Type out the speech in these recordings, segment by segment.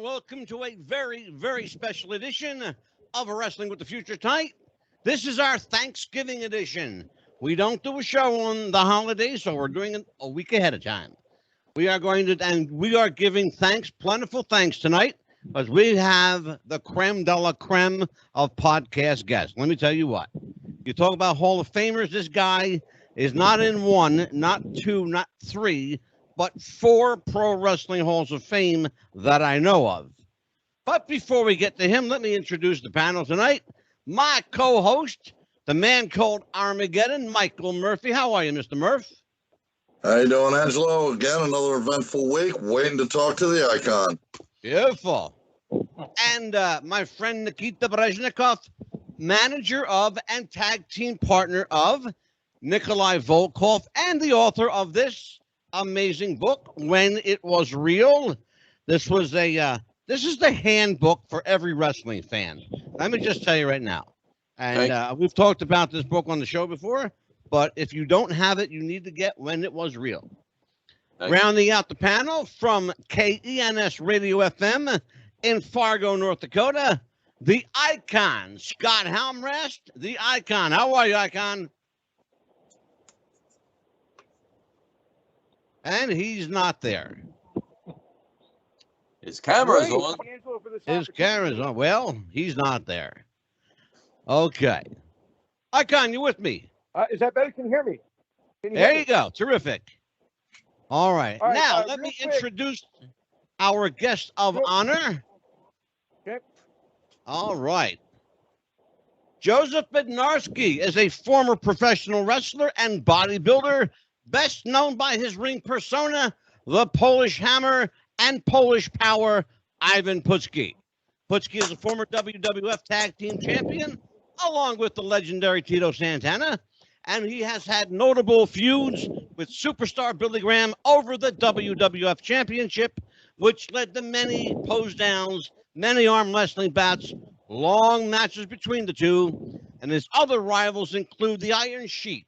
welcome to a very, very special edition of Wrestling with the Future tonight. This is our Thanksgiving edition. We don't do a show on the holidays, so we're doing it a week ahead of time. We are going to, and we are giving thanks, plentiful thanks tonight, because we have the creme de la creme of podcast guests. Let me tell you what. You talk about Hall of Famers, this guy is not in one, not two, not three, but 4 pro wrestling halls of fame that I know of. But before we get to him, let me introduce the panel tonight. My co-host, the man called Armageddon, Michael Murphy. How are you, Mr. Murph? How you doing, Angelo? Again, another eventful week. Waiting to talk to the icon. Beautiful. And my friend Nikita Brezhnikov, manager of and tag team partner of Nikolai Volkov, and the author of this amazing book, When It Was Real. This was this is the handbook for every wrestling fan. Let me just tell you right now. And we've talked about this book on the show before, but if you don't have it, you need to get When It Was Real. Rounding out the panel from KENS Radio FM in Fargo, North Dakota, the icon, Scott Halmrast, the icon. How are you, icon? And he's not there. His camera's on. His camera's on. Well, he's not there. Okay. Icon, you with me? Is that better? Can you hear me? There you go. Terrific. All right. Now, let me introduce our guest of honor. Okay. All right. Jozef Bednarski is a former professional wrestler and bodybuilder, best known by his ring persona, the Polish Hammer and Polish Power, Ivan Putski. Putski is a former WWF Tag Team Champion, along with the legendary Tito Santana, and he has had notable feuds with superstar Billy Graham over the WWF Championship, which led to many pose downs, many arm wrestling bouts, long matches between the two, and his other rivals include the Iron Sheik,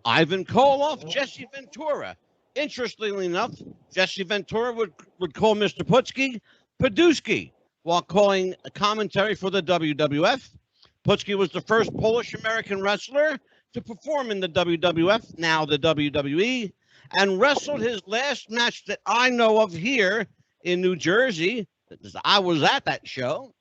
Ivan Koloff, Jesse Ventura. Interestingly enough, Jesse Ventura would call Mr. Putski Puduski while calling a commentary for the WWF. Putski was the first Polish-American wrestler to perform in the WWF, now the WWE, and wrestled his last match that I know of here in New Jersey. I was at that show.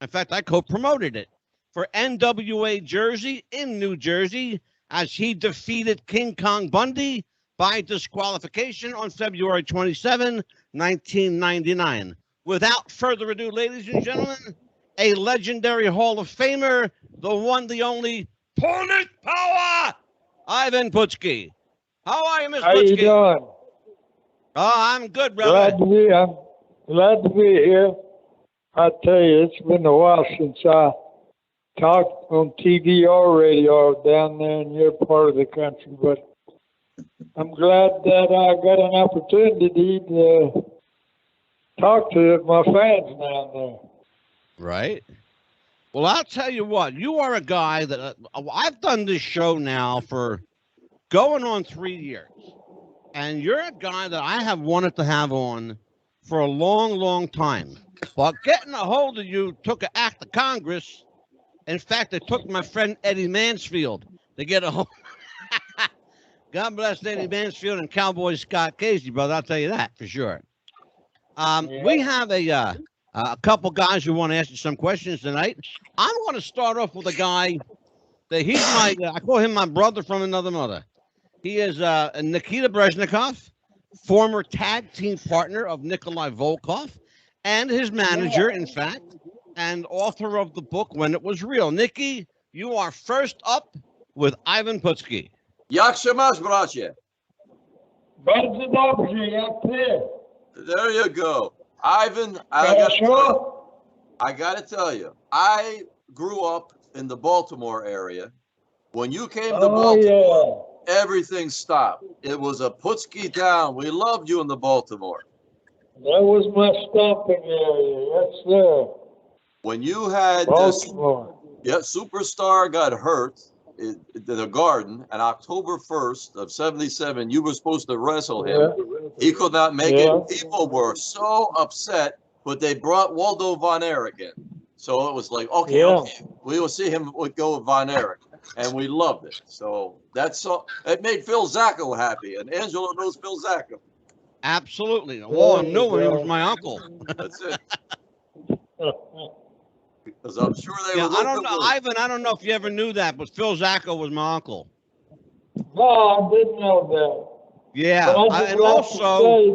In fact, I co-promoted it for NWA Jersey in New Jersey, as he defeated King Kong Bundy by disqualification on February 27, 1999. Without further ado, ladies and gentlemen, a legendary Hall of Famer, the one, the only, Polish Power, Ivan Putski. How are you, Mr. Putski? How you doing? Oh, I'm good, brother. I'm glad to be here. I tell you, it's been a while since I talked on TV or radio down there in your part of the country, but I'm glad that I got an opportunity to talk to my fans down there. Right. Well, I'll tell you what, you are a guy that I've done this show now for going on 3 years, and you're a guy that I have wanted to have on for a long, long time. But getting a hold of you took an act of Congress. In fact, it took my friend Eddie Mansfield to get a hold. God bless Eddie Mansfield and Cowboy Scott Casey, brother. I'll tell you that for sure. We have a couple guys who want to ask you some questions tonight. I want to start off with a guy that he's my, I call him my brother from another mother. He is Nikita Brezhnikov, former tag team partner of Nikolai Volkov, and his manager, in fact, and author of the book When It Was Real. Nikki, you are first up with Ivan Putski. Jak się masz, bracie? Bardzo dobrze, jak ty? There you go. Ivan, I got to tell you, I grew up in the Baltimore area. When you came to Baltimore, everything stopped. It was a Putski town. We loved you in the Baltimore. That was my stomping area. Yes, sir. When you had Baltimore. Superstar got hurt in the Garden on October 1st of 77. You were supposed to wrestle him. He could not make it. People were so upset but they brought Waldo Von Erich in. So it was like, okay, okay, we will see him go with Von Erich. And we loved it. So it made Phil Zacco happy. And Angelo knows Phil Zacco. Absolutely. Well, I knew him. He was my uncle. That's it. Because I'm sure they were. I don't know, Ivan. I don't know if you ever knew that, but Phil Zacco was my uncle. No, I didn't know that. Yeah, and also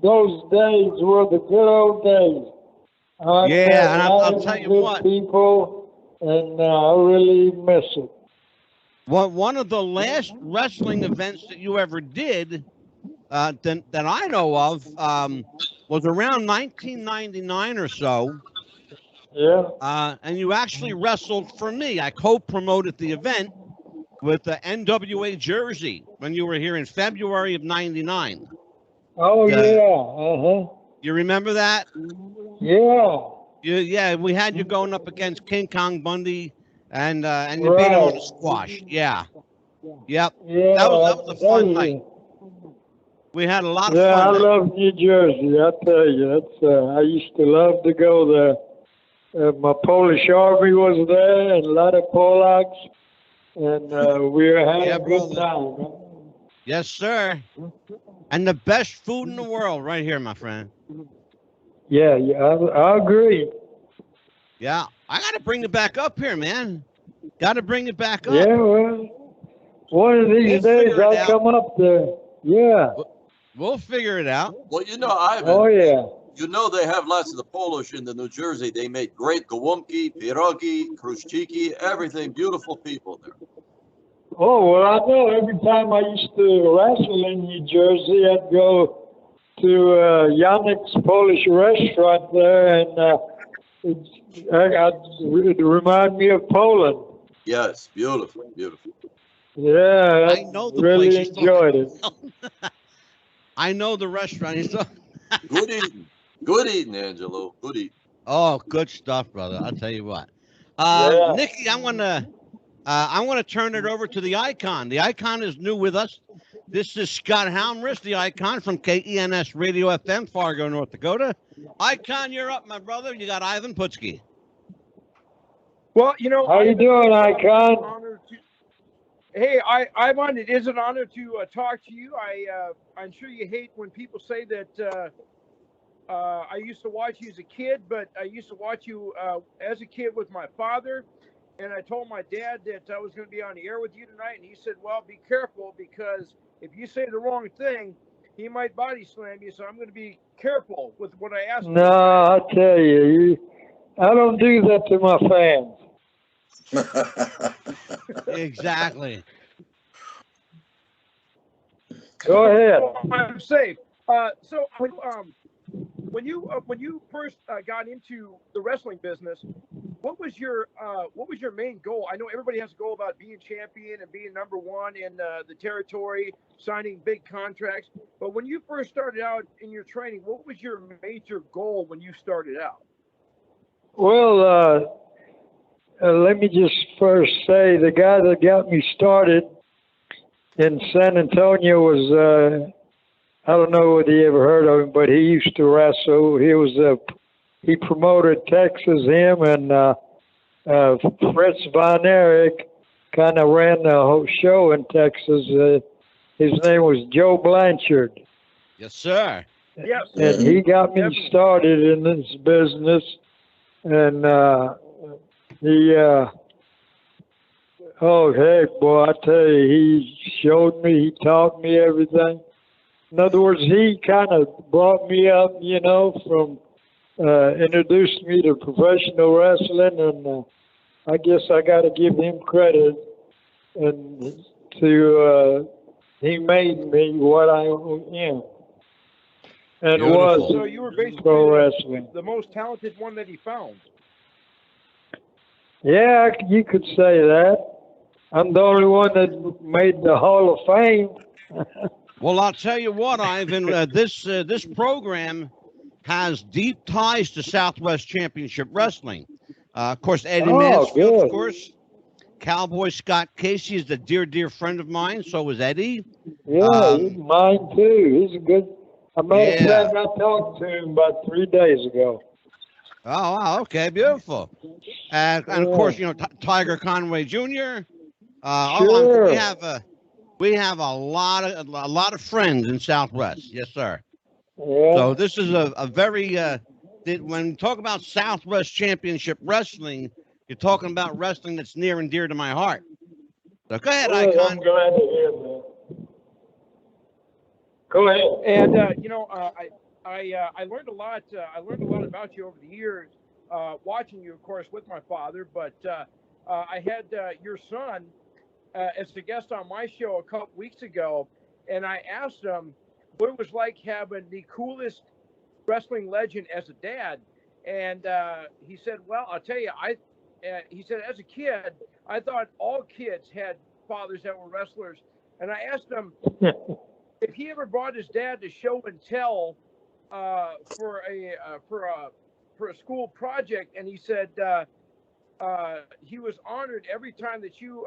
those days were the good old days. And I'll tell you what, people, and I really miss it. One of the last wrestling events that you ever did, that I know of, was around 1999 or so. Yeah. And you actually wrestled for me. I co-promoted the event with the NWA Jersey when you were here in February of '99. Oh, yeah. You remember that? Yeah. Yeah, we had you going up against King Kong Bundy, and you beat him on a squash. Yeah. Yep. Yeah. That was a fun night. We had a lot of fun. Yeah, I love New Jersey. I tell you, I used to love to go there. My Polish army was there, and a lot of Polacks, and we were having a good time. Yes, sir. And the best food in the world right here, my friend. Yeah, I agree. Yeah, I got to bring it back up here, man. Got to bring it back up. Yeah, well, one of these days I'll come up there. Yeah. We'll figure it out. Well, Ivan. Oh, yeah. They have lots of the Polish in the New Jersey. They make great gołąbki, pierogi, kruszczyki, everything. Beautiful people there. Oh, well, I know every time I used to wrestle in New Jersey, I'd go to Yannick's Polish restaurant there, and it reminded me of Poland. Yes, beautiful, beautiful. Yeah, I know the really place enjoyed it. I know the restaurant. Good eating. Good eating, Angelo. Good eating. Oh, good stuff, brother. I'll tell you what. Nikki, I'm gonna turn it over to the Icon. The Icon is new with us. This is Scott Halmrich, the Icon from KENS Radio FM, Fargo, North Dakota. Icon, you're up, my brother. You got Ivan Putski. Well, how you doing, Icon? Hey, Ivan, it is an honor to talk to you. I'm sure you hate when people say that I used to watch you as a kid, but I used to watch you as a kid with my father. And I told my dad that I was going to be on the air with you tonight. And he said, well, be careful, because if you say the wrong thing, he might body slam you. So I'm going to be careful with what I ask. No, I tell you, I don't do that to my fans. Exactly. Go ahead. I'm safe. So when you first got into the wrestling business, what was your main goal? I know everybody has a goal about being champion and being number one in the territory, signing big contracts. But when you first started out in your training, what was your major goal when you started out? Well, let me just first say the guy that got me started in San Antonio was, I don't know whether you ever heard of him, but he used to wrestle. He promoted Texas, him and Fritz Von Erich kind of ran the whole show in Texas. His name was Joe Blanchard. Yes, sir. Yes. And he got me started in this business. And oh, heck, boy, I tell you, he showed me, he taught me everything. In other words, he kind of brought me up, from introduced me to professional wrestling, and I guess I got to give him credit. And he made me what I am. And Beautiful. So you were basically pro wrestling. the most talented one that he found. Yeah, you could say that. I'm the only one that made the Hall of Fame. Well, I'll tell you what, Ivan, this program has deep ties to Southwest Championship Wrestling. Of course, Eddie Mansfield, good. Of course. Cowboy Scott Casey is a dear, dear friend of mine. So is Eddie. Yeah, he's mine too. a matter of fact, I talked to him about 3 days ago. Oh, wow. Okay, beautiful. And of course, you know, Tiger Conway Jr. Sure. We have a lot of friends in Southwest. Yes, sir. Yeah. So this is a very when you talk about Southwest Championship Wrestling, you're talking about wrestling that's near and dear to my heart. So go ahead, Well, Icon. I'm glad to hear that. Go ahead. And you know, I learned a lot. I learned a lot about you over the years, watching you, of course, with my father. But I had your son as a guest on my show a couple weeks ago, and I asked him what it was like having the coolest wrestling legend as a dad. And he said, "Well, I'll tell you, he said, as a kid, I thought all kids had fathers that were wrestlers." And I asked him if he ever brought his dad to show and tell for a school project, and he said he was honored every time that you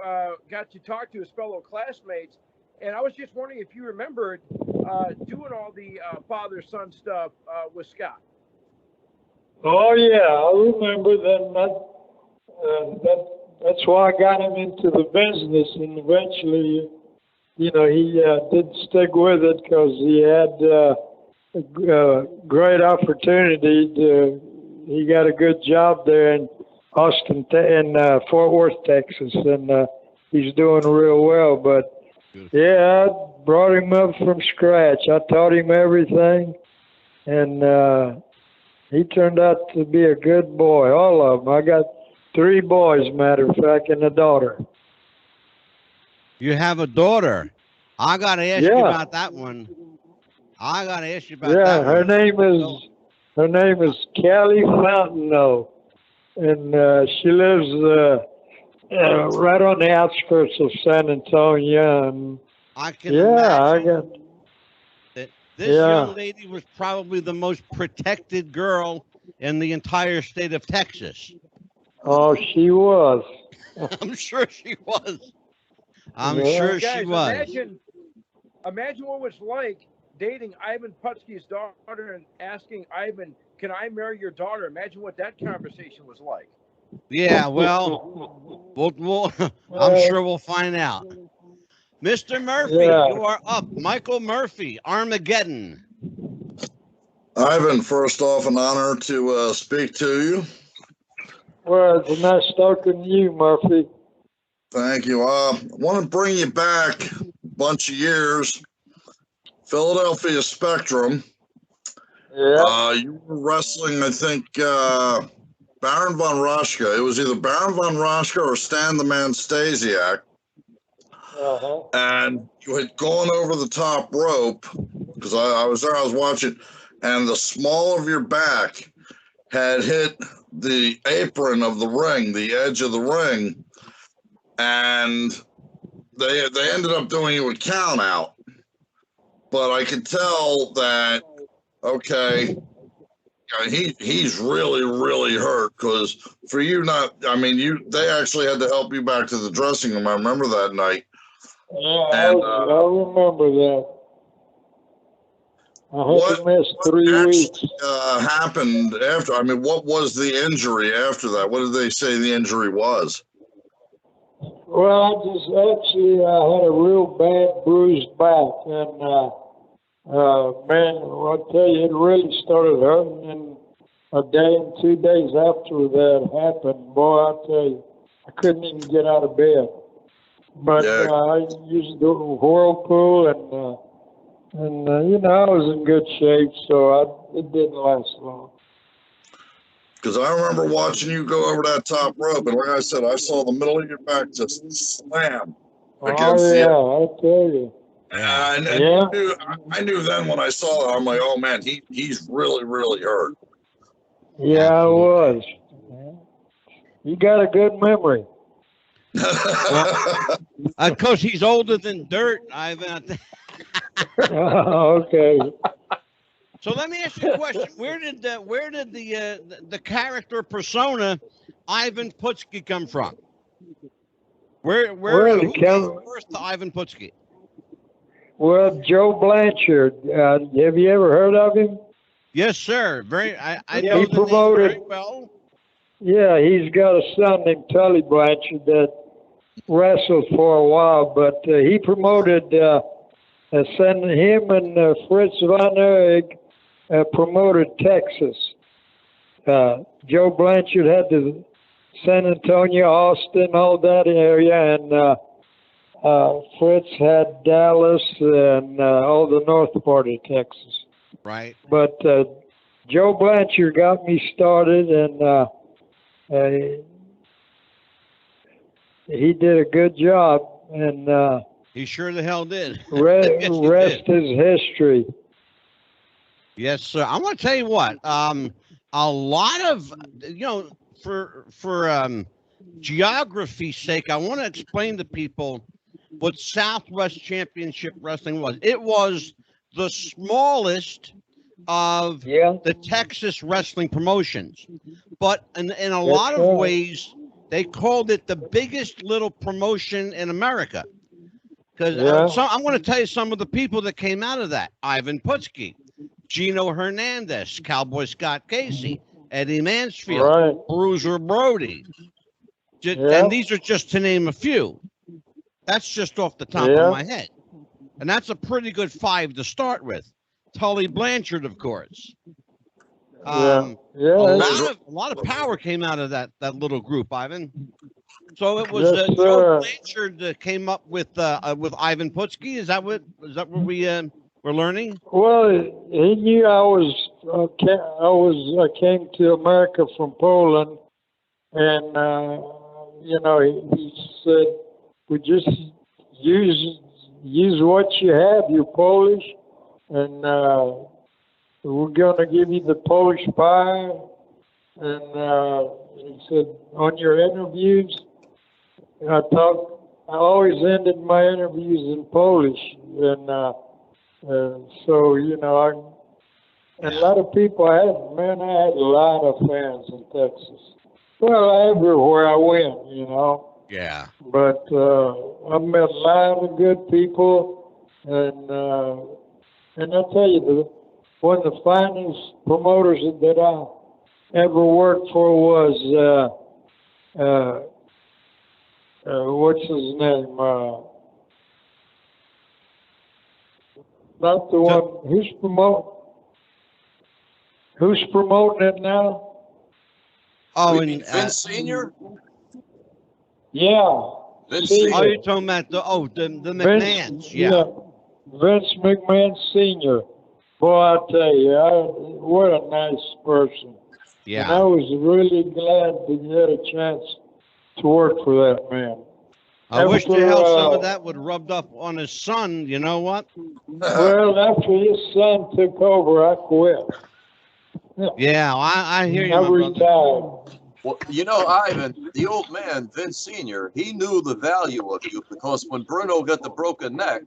got to talk to his fellow classmates. And I was just wondering if you remembered doing all the father-son stuff with Scott. Oh yeah, I remember that. That's why I got him into the business, and eventually, you know, he didn't stick with it because he had a great opportunity he got a good job there in Austin, in Fort Worth, Texas, and he's doing real well. But yeah, I brought him up from scratch. I taught him everything, and he turned out to be a good boy. All of them. I got 3 boys, matter of fact, and a daughter. You have a daughter. I got to ask you about that one. Yeah, her name is Callie Fountaino, and she lives right on the outskirts of San Antonio. And I can imagine that this young lady was probably the most protected girl in the entire state of Texas. Oh, she was. I'm sure she was. I'm Guys, sure she was. Imagine what it was like dating Ivan Putski's daughter and asking Ivan, "Can I marry your daughter?" Imagine what that conversation was like. Yeah, well, I'm sure we'll find out. Mr. Murphy, you are up. Michael Murphy, Armageddon. Ivan, first off, an honor to speak to you. Well, it's nice talking to you, Murphy. Thank you. I want to bring you back a bunch of years. Philadelphia Spectrum. Yeah. You were wrestling, I think, Baron von Raschke. It was either Baron von Raschke or Stan the Man Stasiak. And you had gone over the top rope, because I was there, I was watching, and the small of your back had hit the apron of the ring, the edge of the ring, and they ended up doing you a count out. But I could tell that, okay, he's really, really hurt, because for you they actually had to help you back to the dressing room. I remember that night. Yeah, I remember that. I had to miss 3 weeks. Happened after? I mean, what was the injury after that? What did they say the injury was? Well, I had a real bad bruised back, and man, I'll tell you, it really started hurting. And a day and 2 days after that happened, boy, I tell you, I couldn't even get out of bed. But I used the whirlpool, and you know, I was in good shape, so it didn't last long. Because I remember watching you go over that top rope, and like I said, I saw the middle of your back just slam against the. I tell you. I knew then when I saw that, I'm like, oh man, he's really, really hurt. Yeah, I was. You got a good memory. Of course, he's older than dirt, Ivan. Okay. So let me ask you a question: Where did the character persona Ivan Putski come from? Who came first to Ivan Putski? Well, Joe Blanchard. Have you ever heard of him? Yes, sir. I He know the name promoted- very well. Yeah, he's got a son named Tully Blanchard that wrestled for a while, but he promoted, sending him and Fritz Von Erich promoted Texas. Joe Blanchard had the San Antonio, Austin, all that area, and Fritz had Dallas and all the north part of Texas. Right. But Joe Blanchard got me started, and he did a good job, and He sure the hell did. rest is history. Yes, sir. I want to tell you what. A lot of for geography's sake, I want to explain to people what Southwest Championship Wrestling was. It was the smallest of the Texas wrestling promotions, but in a lot of ways, they called it the biggest little promotion in America. Because I'm going to tell you some of the people that came out of that: Ivan Putski, Gino Hernandez, Cowboy Scott Casey, Eddie Mansfield, Bruiser Brody. And these are just to name a few. That's just off the top of my head. And that's a pretty good 5 to start with. Tully Blanchard, of course. A lot of power came out of that little group, Ivan. So it was Joe Blanchard that came up with Ivan Putski. Is that what we're learning? Well, he knew I came to America from Poland, and he said, "We just use what you have. You're Polish, and we're going to give you the Polish pie." And he said, "On your interviews." I always ended my interviews in Polish, and so a lot of people I had a lot of fans in Texas. Well, everywhere I went, Yeah. But I met a lot of good people, and I tell you, one of the finest promoters that I ever worked for was what's his name? Not the one. Who's promoting it now? Oh, and Vince Senior. Yeah. Vince Senior. Senior. Oh, you're talking about the McMahons. Yeah. Vince McMahon Senior. Boy, I tell you, what a nice person. Yeah. And I was really glad to get a chance to work for that man. I wish the hell some of that would rubbed up on his son. You know what? Well, after his son took over, I quit. Yeah, I hear you. I retired. Well, Ivan, the old man, Vince Senior, he knew the value of you because when Bruno got the broken neck,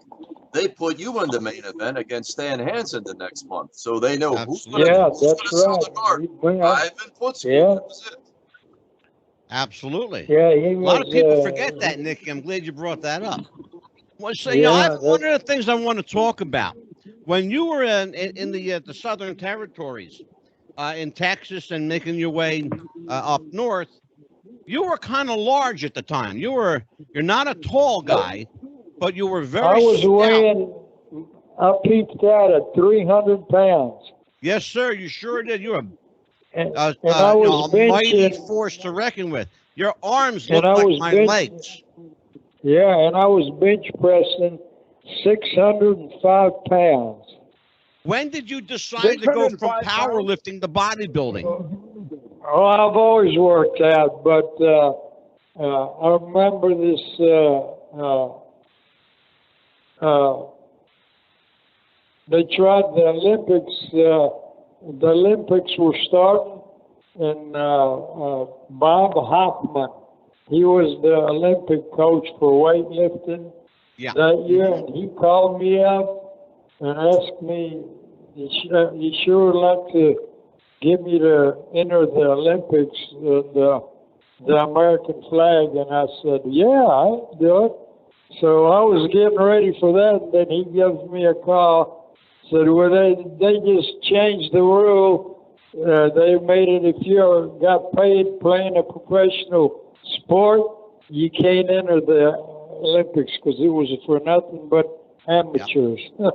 they put you in the main event against Stan Hansen the next month. So they know who's going to sell the card. Ivan Putski. Yeah. That was it. Absolutely. Yeah, a lot of people forget that, Nick. I'm glad you brought that up. Well, so, one of the things I want to talk about, when you were in the Southern Territories, in Texas and making your way up north, you were kind of large at the time. You're not a tall guy, but you were very I was stout. weighing, I peaked out at 300 pounds. Yes, sir, you sure did. You're And a I was mighty benching, force to reckon with. Your arms look I like was my bench- legs. Yeah, and I was bench pressing 605 pounds. When did you decide to go from 605 powerlifting to bodybuilding? Oh, I've always worked out, but I remember this. They tried the Olympics. The Olympics were starting, and Bob Hoffman, he was the Olympic coach for weightlifting that year, and he called me up and asked me, "You sure would like to give me to enter the Olympics, the American flag?" And I said, "Yeah, I'll do it." So I was getting ready for that, and then he gives me a call. Said, well, they just changed the rule. They made it if you got paid playing a professional sport, you can't enter the Olympics because it was for nothing but amateurs. Yep.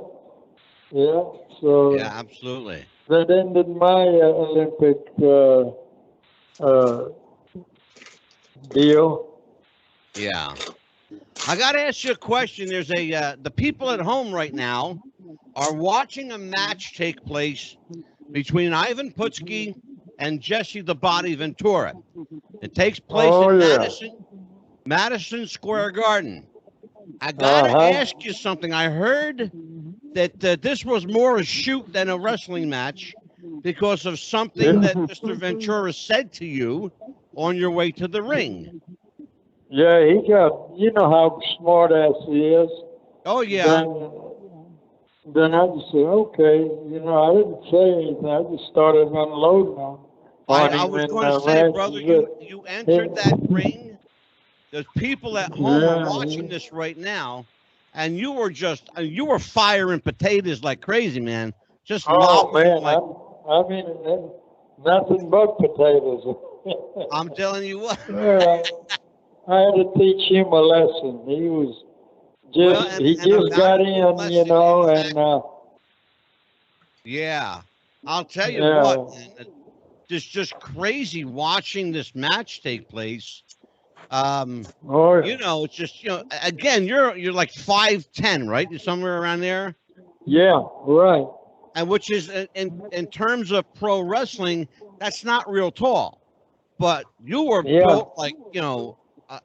Yeah, so yeah, absolutely. That ended my Olympic deal. Yeah. I got to ask you a question. There's the people at home right now are watching a match take place between Ivan Putski and Jesse the Body Ventura. It takes place in Madison Square Garden. I got to ask you something. I heard that this was more a shoot than a wrestling match because of something that Mr. Ventura said to you on your way to the ring. Yeah, he got, you know how smart ass he is. Oh, yeah. Then I just said, okay, you know, I didn't say anything. I just started unloading on I was going to say, brother, you entered that ring. There's people at home are watching this right now, and you were firing potatoes like crazy, man. Just man, like, I mean, nothing but potatoes. I'm telling you what. I had to teach him a lesson. He was just, he just got in, you know, and yeah, I'll tell you what, man, just crazy watching this match take place. You know, it's just, you know, again, you're like 5'10", right? You're somewhere around there. Yeah, right. And which is in terms of pro wrestling, that's not real tall, but you were built like, you know,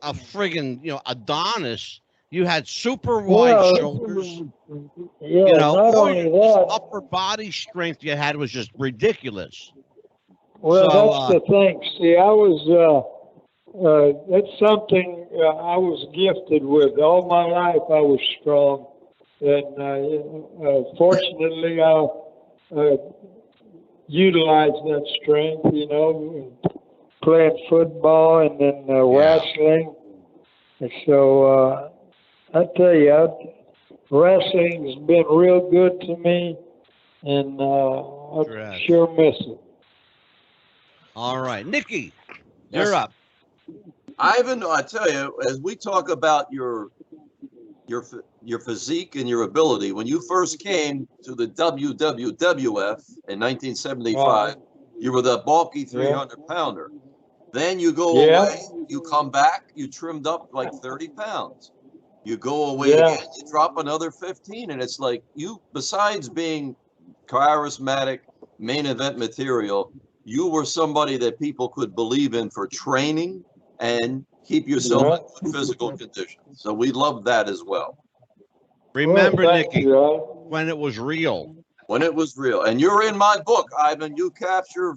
a friggin', you know, Adonis. You had super wide shoulders. Yeah, you know, not only that, upper body strength you had was just ridiculous. Well, that's the thing. See, I was, that's something I was gifted with. All my life I was strong. And fortunately, I utilized that strength, you know, playing football and then wrestling. And so I tell you, wrestling's been real good to me, and I sure miss it. All right, Nikki, you're up. Ivan, I tell you, as we talk about your physique and your ability, when you first came to the WWF in 1975, you were the bulky 300-pounder. Then you go away, you come back, you trimmed up like 30 pounds. You go away again, you drop another 15. And it's like you, besides being charismatic, main event material, you were somebody that people could believe in for training and keep yourself in good physical condition. So we love that as well. Remember, Nikki, when it was real. When it was real. And you're in my book, Ivan. You capture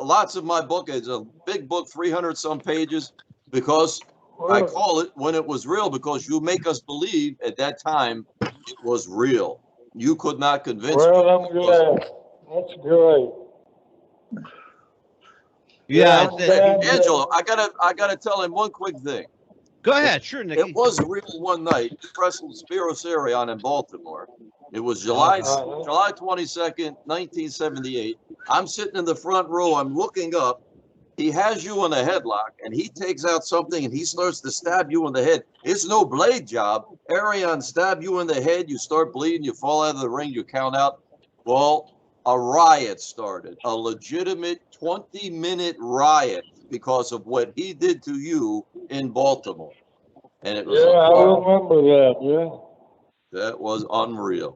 lots of my book. It's a big book, 300-some pages, because I call it When It Was Real, because you make us believe at that time it was real. You could not convince me. Well, I'm glad. That's great. Yeah, Angelo, I gotta tell him one quick thing. Go ahead, sure, Nikki. It was real one night. We wrestled Spiros Arion in Baltimore. It was July 22nd, 1978. I'm sitting in the front row. I'm looking up. He has you in a headlock, and he takes out something, and he starts to stab you in the head. It's no blade job. Arion stab you in the head. You start bleeding. You fall out of the ring. You count out. Well, a riot started, a legitimate 20-minute riot because of what he did to you in Baltimore. And it was I remember that, That was unreal.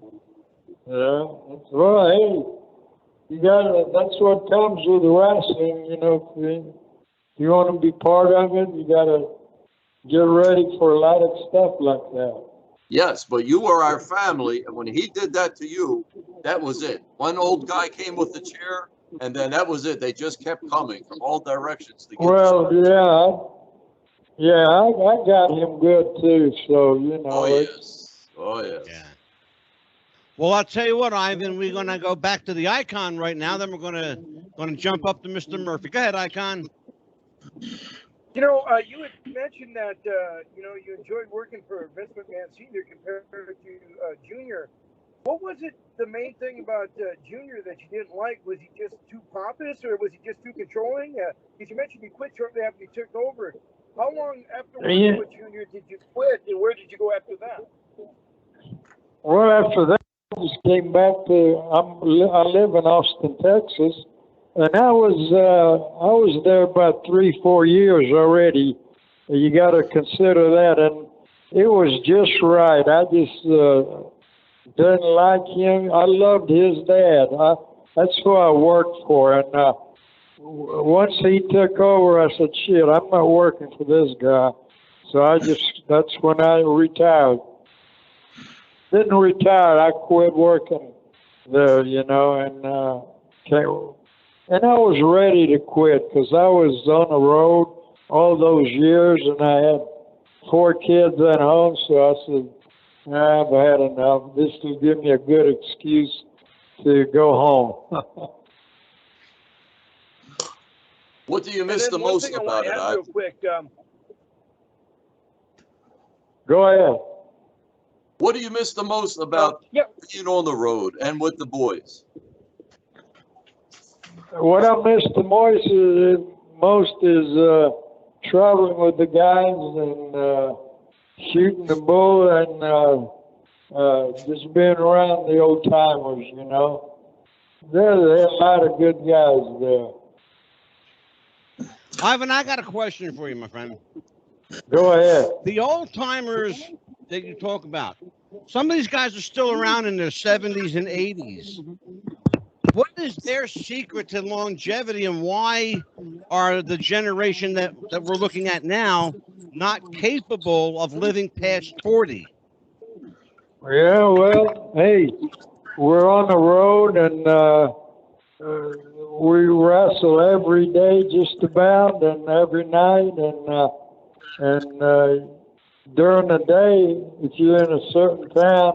Yeah, well, hey, you gotta, that's what comes with wrestling, you know. If you want to be part of it, you gotta get ready for a lot of stuff like that. Yes, but you were our family, and when he did that to you, that was it. One old guy came with the chair, and then that was it. They just kept coming from all directions to get I got him good too, so, you know. Oh, yes. Yeah. Well, I'll tell you what, Ivan, we're going to go back to the Icon right now. Then we're going to jump up to Mr. Murphy. Go ahead, Icon. You know, you had mentioned that you know, you enjoyed working for Vince McMahon Sr. compared to Junior. What was it, the main thing about Junior that you didn't like? Was he just too pompous, or was he just too controlling? Because you mentioned he quit shortly after he took over. How long after working with Junior did you quit, and where did you go after that? Well, after that, I just came back to. I live in Austin, Texas, and I was there about 3-4 years already. You got to consider that, and it was just right. I just didn't like him. I loved his dad. That's who I worked for, and once he took over, I said, "Shit, I'm not working for this guy." So that's when I retired. Didn't retire. I quit working there, you know, and I was ready to quit because I was on the road all those years, and I had 4 kids at home. So I said, I've had enough. This will give me a good excuse to go home. What do you miss the most about it? Real quick, go ahead. What do you miss the most about being on the road and with the boys? What I miss the most is traveling with the guys and shooting the bull and just being around the old timers, you know. There's a lot of good guys there. Ivan, I got a question for you, my friend. Go ahead. The old timers that you talk about, some of these guys are still around in their 70s and 80s. What is their secret to longevity, and why are the generation that we're looking at now not capable of living past 40? Yeah, well, hey, we're on the road, and we wrestle every day just about, and every night, and during the day, if you're in a certain town,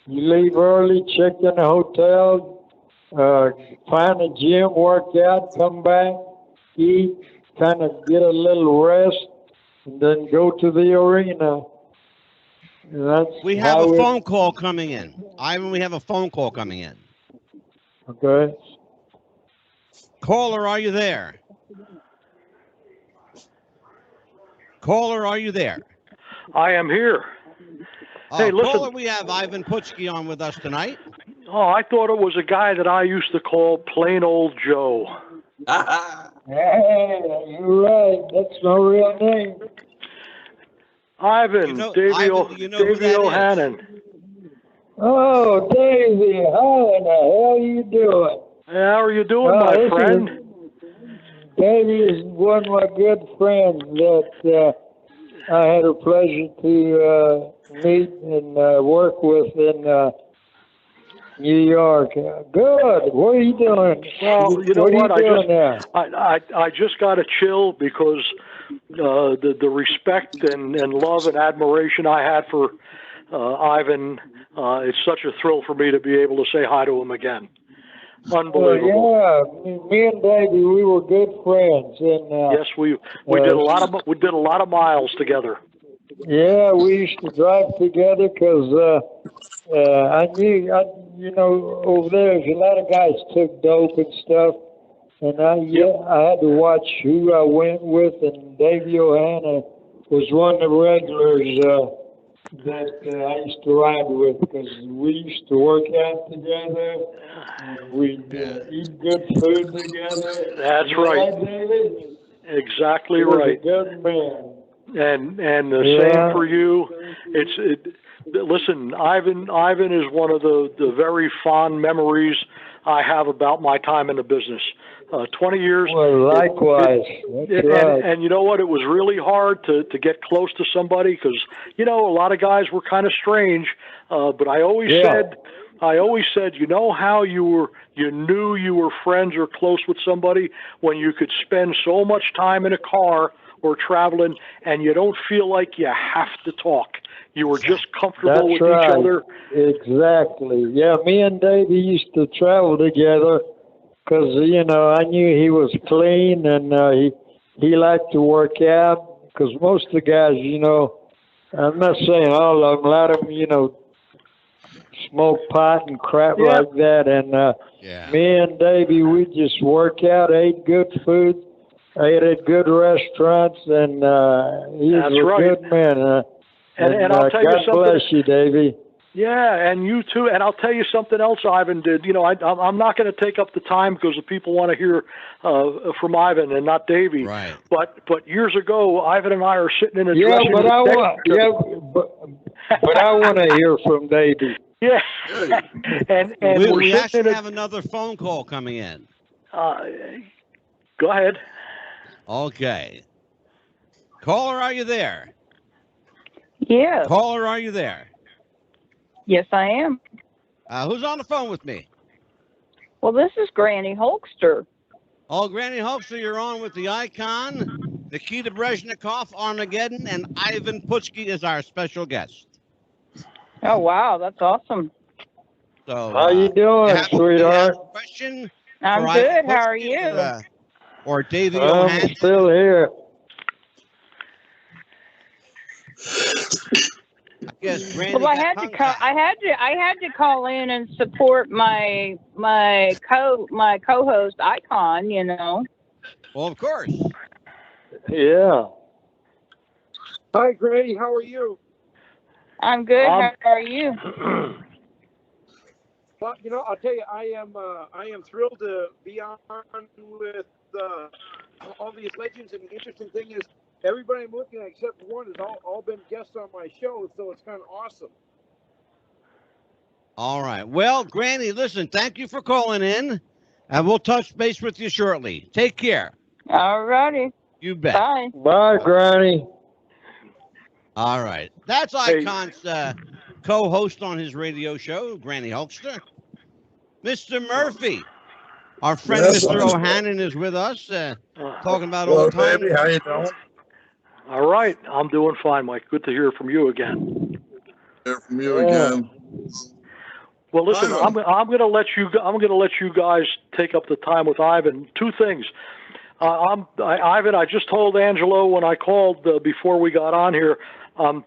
you leave early, check in a hotel, find a gym, work out, come back, eat, kind of get a little rest, and then go to the arena. We have a phone call coming in. Ivan, we have a phone call coming in. Okay. Caller, are you there? Caller, are you there? I am here. Hey, listen. Caller, we have Ivan Putski on with us tonight. Oh, I thought it was a guy that I used to call Plain Old Joe. Hey, you're right. That's my real name. Ivan, Davey O'Hannon. Oh, Davey, how in the hell are you doing? How are you doing, my friend? Davey is one of my good friends that I had a pleasure to meet and work with in New York. Good. What are you doing? Well, you know what? I just got a chill because the respect and love and admiration I had for Ivan, it's such a thrill for me to be able to say hi to him again. Unbelievable. Yeah, me and Davey, we were good friends, and yes, we did a lot of miles together. Yeah, we used to drive together because I knew, you know, over there's a lot of guys took dope and stuff, and I had to watch who I went with, and Davey O'Hannon was one of the regulars that I used to ride with because we used to work out together, and we'd eat good food together. That's right. David? Exactly right. A good man. And the same for you. Listen, Ivan is one of the very fond memories I have about my time in the business. 20 years. Well, likewise. And you know what? It was really hard to get close to somebody because, you know, a lot of guys were kind of strange. But I always said, you know how you knew you were friends or close with somebody when you could spend so much time in a car or traveling and you don't feel like you have to talk. You were just comfortable with each other. Exactly. Yeah, me and Davey used to travel together because, you know, I knew he was clean and he liked to work out because most of the guys, you know, I'm not saying all of them, a lot of them, you know, smoke pot and crap like that. And me and Davey, we just work out, ate good food, ate at good restaurants, and he's a good man. And I'll tell you something. God bless you, Davey. Yeah, and you too. And I'll tell you something else Ivan did. You know, I'm not going to take up the time because the people want to hear from Ivan and not Davey. Right. But years ago, Ivan and I are sitting in a dressing room. But I want to hear from Davey. Yeah. and we actually have another phone call coming in. Go ahead. Okay. Caller, are you there? Yeah. Caller, are you there? Yes, I am. Who's on the phone with me? Well, this is Granny Hulkster. Oh, Granny Hulkster, you're on with the Icon, Nikita Brezhnikov, Armageddon, and Ivan Putski is our special guest. Oh, wow. That's awesome. So, how you doing, sweetheart? Question I'm good. How are you? Or Davey I'm Johansson? Still here. Yes, well, I had to call in and support my co-host Icon. You know. Well, of course. Yeah. Hi, Granny. How are you? I'm good. How are you? Well, you know, I'll tell you, I am thrilled to be on with all these legends. And the interesting thing is, everybody I'm looking at except one has all been guests on my show, so it's kind of awesome. All right. Well, Granny, listen, thank you for calling in, and we'll touch base with you shortly. Take care. All righty. You bet. Bye. Bye, Granny. All right. That's Icon's co-host on his radio show, Granny Hulkster. Mr. Murphy, our friend Mr. O'Hannon is with us, talking about old times. Baby, how you doing? All right, I'm doing fine, Mike. Good to hear from you again. Hear from you again. Well, listen, I'm going to let you guys take up the time with Ivan. Two things. Ivan, I just told Angelo when I called before we got on here. I'm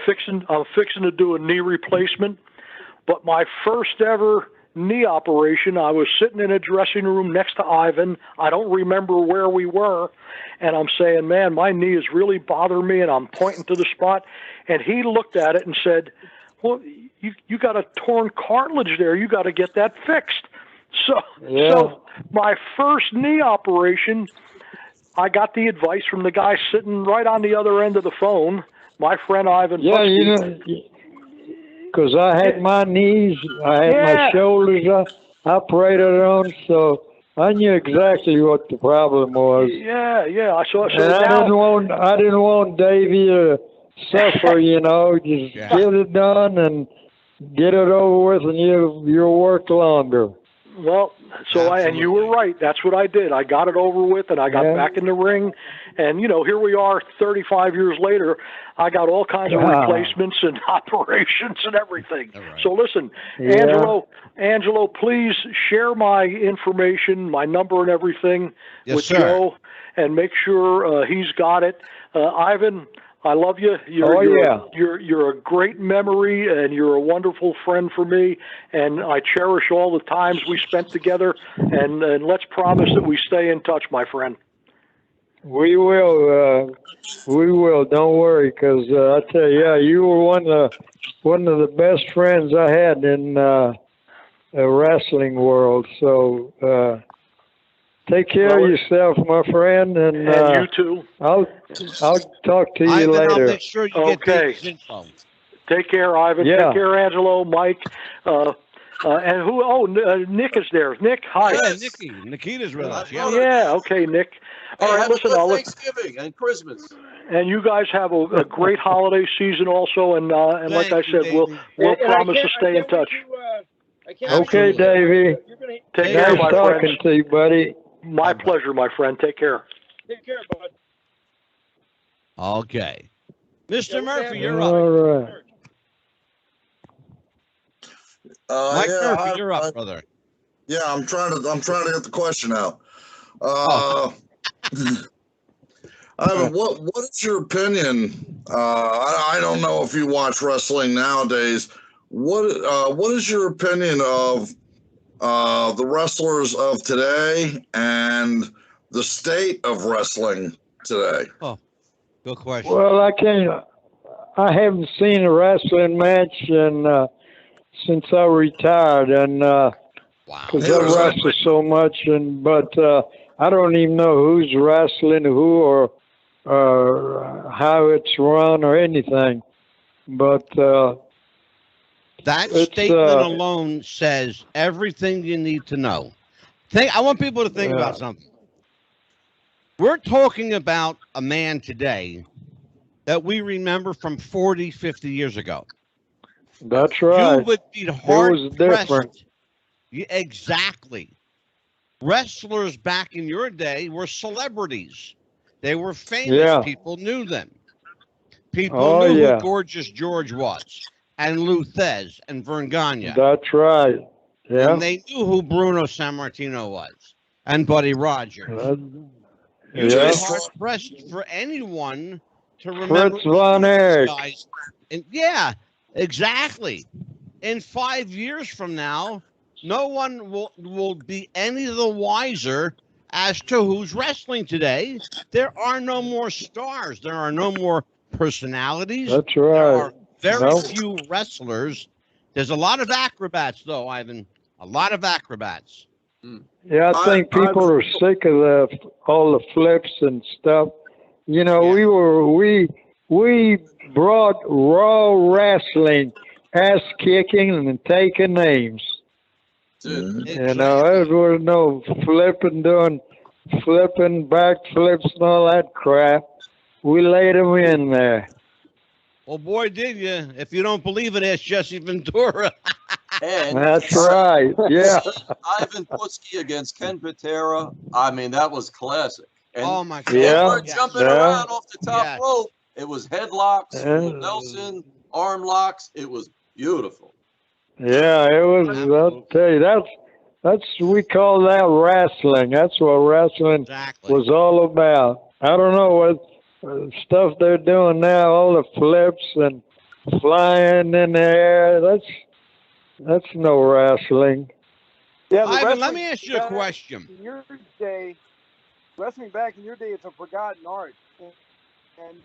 fixing to do a knee replacement, but my first ever knee operation, I was sitting in a dressing room next to Ivan. I don't remember where we were, and I'm saying, man, my knee is really bothering me, and I'm pointing to the spot, and he looked at it and said, well, you got a torn cartilage there. You got to get that fixed. So my first knee operation, I got the advice from the guy sitting right on the other end of the phone, my friend Ivan. Yeah, Putski. you know, because I had my knees, I had my shoulders operated on, so I knew exactly what the problem was. Yeah. So and I didn't want Davey to suffer, you know. Just get it done and get it over with, and you'll work longer. Well, and you were right. That's what I did. I got it over with, and I got back in the ring. And, you know, here we are 35 years later. I got all kinds of replacements and operations and everything. Right. So listen, Angelo, please share my information, my number and everything with Joe, and make sure he's got it. Ivan, I love you. You're a great memory, and you're a wonderful friend for me, and I cherish all the times we spent together, and let's promise that we stay in touch, my friend. We will. Don't worry, because I tell you, you were one of the best friends I had in the wrestling world. So take care of yourself, my friend, and you too. I'll talk to you later. I'll make sure you get info. Take care, Ivan. Take care, Angelo, Mike. And who? Oh, Nick is there. Nick, hi. Yeah, Nikita's with us. Yeah. Okay, Nick. All right, listen. Thanksgiving and Christmas. And you guys have a great holiday season also. And like I said, we'll promise to stay in touch. Okay, Davey. Take care, my friend. Talking to you, buddy. My pleasure, my friend. Take care. Take care, bud. Okay. Mr. Murphy, you're up. All right. Mike Murphy, you're up, brother. Yeah, I'm trying to get the question out. what is your opinion? I don't know if you watch wrestling nowadays. What is your opinion of the wrestlers of today and the state of wrestling today? Oh, good question. Well, I haven't seen a wrestling match since I retired, and because I wrestle so much, but I don't even know who's wrestling who or how it's run or anything. But that statement alone says everything you need to know. I want people to think about something. We're talking about a man today that we remember from 40, 50 years ago. That's right. You would be hard-pressed. Exactly. Wrestlers back in your day were celebrities. They were famous. Yeah. People knew them. People knew who Gorgeous George was, and Lou Thez, and Vern Gagne. That's right. Yeah. And they knew who Bruno Sammartino was, and Buddy Rogers. You'd be hard-pressed for anyone to remember Fritz Von Erich. guys. And yeah, exactly. In 5 years from now, no one will be any the wiser as to who's wrestling today. There are no more stars. There are no more personalities. That's right. There are very few wrestlers. There's a lot of acrobats, though, Ivan. A lot of acrobats. Yeah, I think people are sick of all the flips and stuff. You know, we brought raw wrestling, ass kicking and taking names. Dude. You know, there was no flipping, back flips and all that crap. We laid them in there. Well, boy, did you. If you don't believe it, ask Jesse Ventura. And that's right. Yeah. Ivan Putski against Ken Patera. I mean, that was classic. And oh my God! They were jumping around off the top rope. It was headlocks, Nelson, arm locks. It was beautiful. Yeah, it was. I'll tell you, that's we call that wrestling. That's what wrestling was all about. I don't know what stuff they're doing now. All the flips and flying in the air. That's no wrestling. Yeah, Ivan, let me ask you a question. In your day, wrestling back in your day, it's a forgotten art. And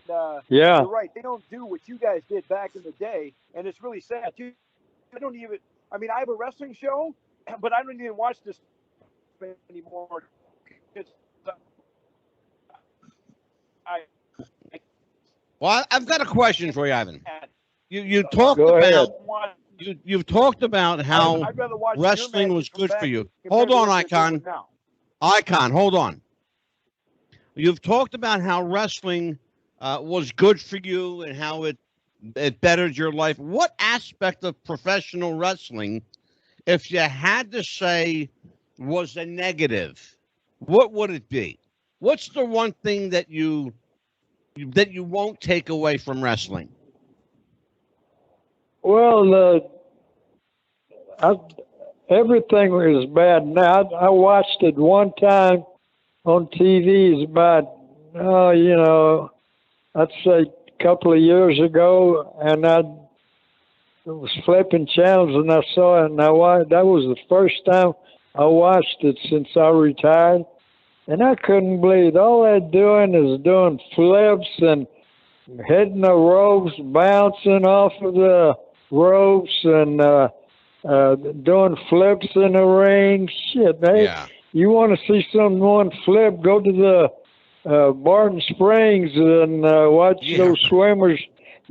you're right. They don't do what you guys did back in the day, and it's really sad. I don't even. I mean, I have a wrestling show, but I don't even watch this anymore. Well, I've got a question for you, Ivan. You talked about. You've talked about how wrestling was good for you. Hold on, Icon. Icon, hold on. You've talked about how wrestling was good for you and how it bettered your life. What aspect of professional wrestling, if you had to say, was a negative, what would it be? What's the one thing that you won't take away from wrestling? Well, everything was bad. Now, I watched it one time on TV. It's about, I'd say a couple of years ago, and I was flipping channels, and I saw it, and that was the first time I watched it since I retired, and I couldn't believe it. All they're doing is doing flips and hitting the ropes, bouncing off of the ropes, and doing flips in the ring. Shit, you want to see someone flip, go to the Barton Springs and watch those swimmers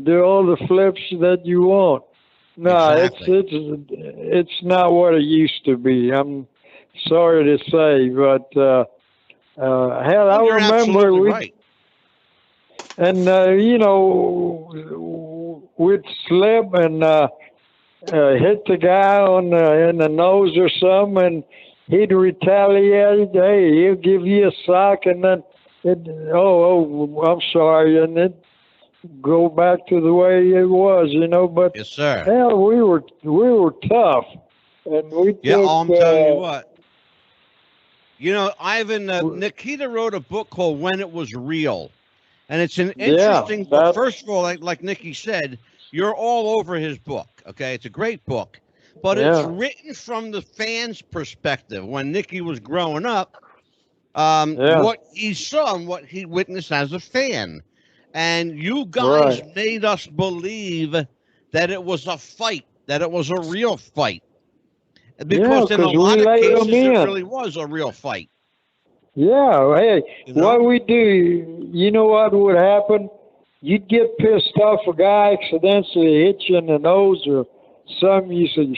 do all the flips that you want. No, it's not what it used to be. I'm sorry to say, but hell, I remember and we'd slip and hit the guy in the nose or something, and he'd retaliate. Hey, he'll give you a sock, and then I'm sorry, and it go back to the way it was, But yes, sir. Hell, we were tough, and we. Yeah, I'm telling you what. Ivan, Nikita wrote a book called When It Was Real, And it's an interesting book. First of all, like Nikki said, you're all over his book. Okay, it's a great book, but it's written from the fan's perspective. When Nikki was growing up, what he saw and what he witnessed as a fan, and you guys made us believe that it was a fight, that it was a real fight, because in a lot of cases it really was a real fight. Yeah, hey, what we do, you know what would happen? You'd get pissed off a guy accidentally hit you in the nose or something. You say,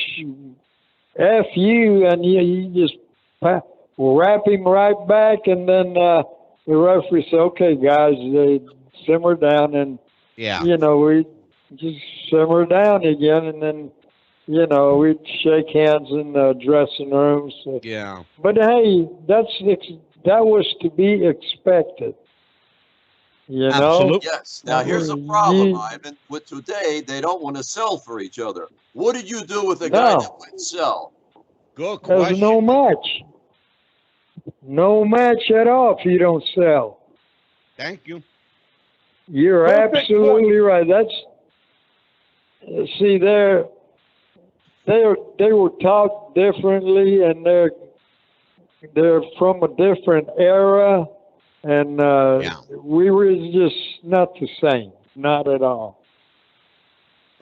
F you, and you just wrap him right back, and then the referee say, okay, guys, they simmer down, and, you know, we just simmer down again, and then, you know, we'd shake hands in the dressing rooms. So. Yeah. But, hey, that was to be expected. You know? Yes. Now, here's the problem, Ivan. With today, they don't want to sell for each other. What did you do with a guy that wouldn't sell? Good question. There's no match. No match at all if you don't sell. Thank you. You're absolutely right. That's, see, they were taught differently, and they're from a different era, and we were just not the same, not at all.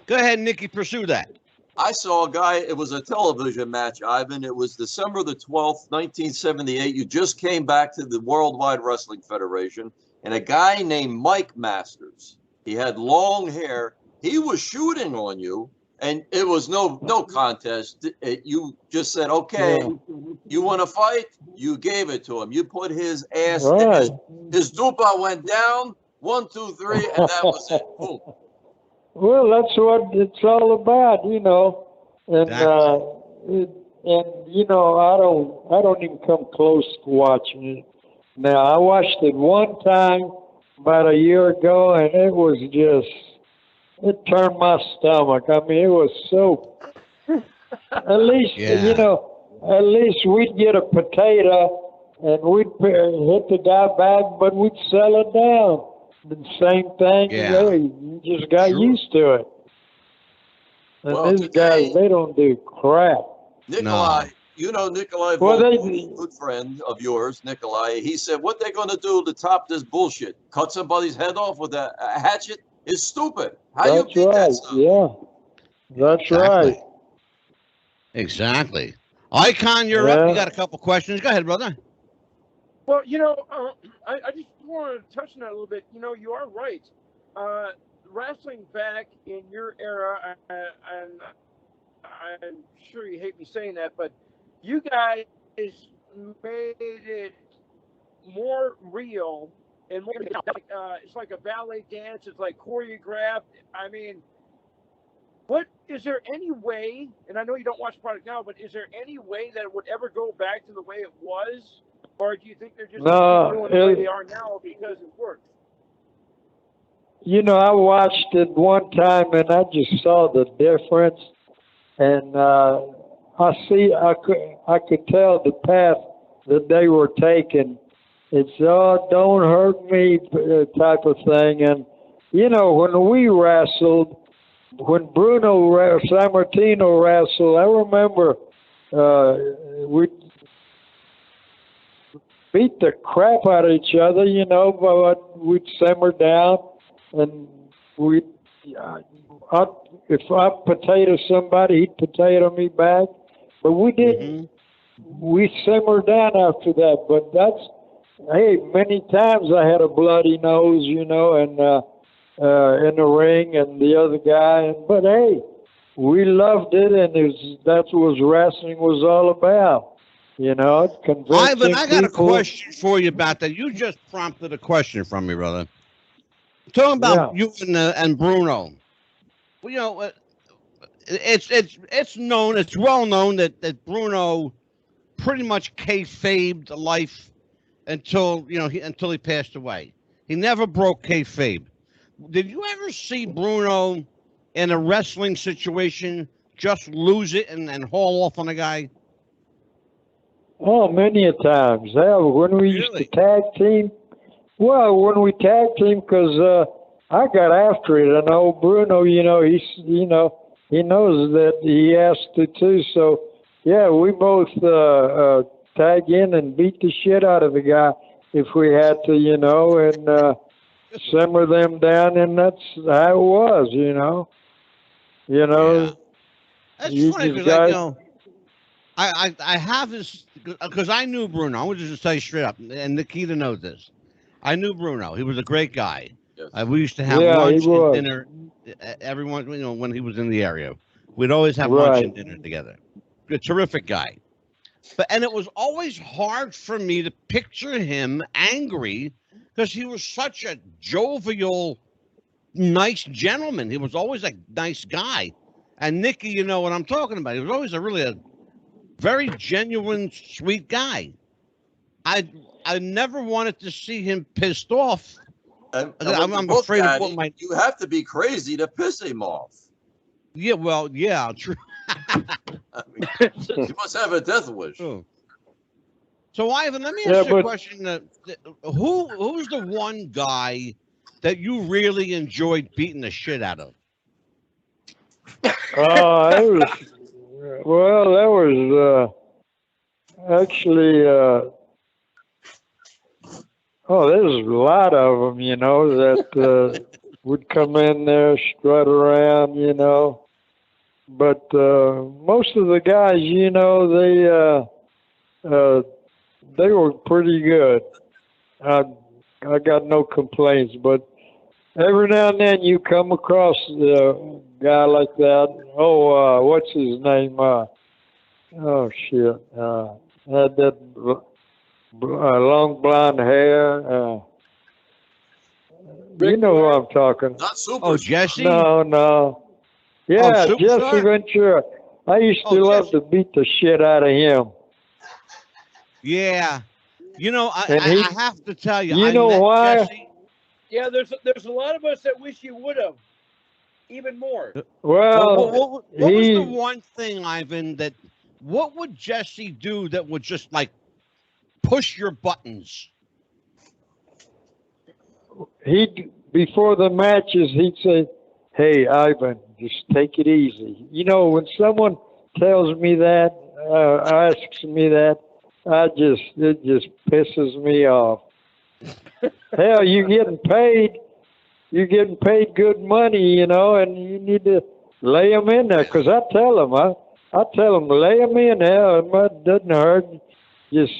Go ahead, Nikki, pursue that. I saw a guy, it was a television match, Ivan. It was December the 12th, 1978. You just came back to the Worldwide Wrestling Federation, and a guy named Mike Masters, he had long hair. He was shooting on you, and it was no contest. You just said, okay, you want to fight? You gave it to him. You put his ass, his dupa went down, 1, 2, 3, and that was it. Boom. Well, that's what it's all about, you know. And you know, I don't even come close to watching it. Now, I watched it one time about a year ago, and it was just, it turned my stomach. I mean, it was so, at least, you know, at least we'd get a potato and we'd hit the guy back, but we'd sell it down. The same thing, you just got used to it. And these guys, they don't do crap. Nikolai, you know Nikolai, good friend of yours, Nikolai, he said, what they're going to do to top this bullshit, cut somebody's head off with a hatchet, is stupid. How you beat that stuff? Yeah, that's right. Exactly. Icon, you're up. You got a couple questions. Go ahead, brother. Well, you know, I just want to touch on that a little bit. You know, you are right. Wrestling back in your era, and I'm sure you hate me saying that, but you guys made it more real and more. It's like a ballet dance. It's like choreographed. I mean, what is there any way? And I know you don't watch the product now, but is there any way that it would ever go back to the way it was? Or do you think they're just doing the way they are now because it works? You know, I watched it one time and I just saw the difference, and I could tell the path that they were taking. It's don't hurt me type of thing. And you know, when we wrestled, when Bruno Sammartino wrestled, I remember we beat the crap out of each other, you know, but we'd simmer down, and if I potato somebody, he'd potato me back. But we didn't. We simmered down after that. But hey, many times I had a bloody nose, you know, and in the ring, and the other guy. But hey, we loved it, and that's what wrestling was all about. You know, Ivan, I got a question for you about that. You just prompted a question from me, brother. Talking about you and Bruno. Well, you know, it's known, it's well known that Bruno pretty much kayfabed life until he passed away. He never broke kayfabe. Did you ever see Bruno in a wrestling situation just lose it and haul off on a guy? Oh, many a times. When we used to tag team, Well, when we tag team, because I got after it, and old Bruno, he knows that he has to too. So, yeah, we both tag in and beat the shit out of the guy if we had to, and simmer them down, and that's how it was, Yeah. That's funny because I have this because I knew Bruno. I want to just tell you straight up, and Nikita knows this. I knew Bruno. He was a great guy. Yes. We used to have lunch and dinner. Everyone, when he was in the area, we'd always have lunch and dinner together. A terrific guy. And it was always hard for me to picture him angry because he was such a jovial, nice gentleman. He was always a nice guy. And Nicky, you know what I'm talking about. He was always a very genuine, sweet guy. I never wanted to see him pissed off. And I'm afraid of what you have to be crazy to piss him off. Yeah, well, yeah, true. I mean, you must have a death wish. Oh. So, Ivan, let me ask you a question. Who's the one guy that you really enjoyed beating the shit out of? That was actually, there's a lot of them, that would come in there, strut around, But most of the guys, they were pretty good. I got no complaints, but every now and then you come across a guy like that. What's his name? Had that long blonde hair. You know who I'm talking. Not super. Oh, Jesse? No. Yeah, Jesse Ventura. I used to love to beat the shit out of him. Yeah. I have to tell you. You know why? Jesse. Yeah, there's a lot of us that wish you would have. Even more. Well, what was the one thing, Ivan, what would Jesse do that would just like push your buttons? Before the matches, he'd say, "Hey, Ivan, just take it easy." When someone tells me that, asks me that, it just pisses me off. Hell, you're getting paid good money, and you need to lay them in there. Because I tell them, lay them in there. It doesn't hurt. Just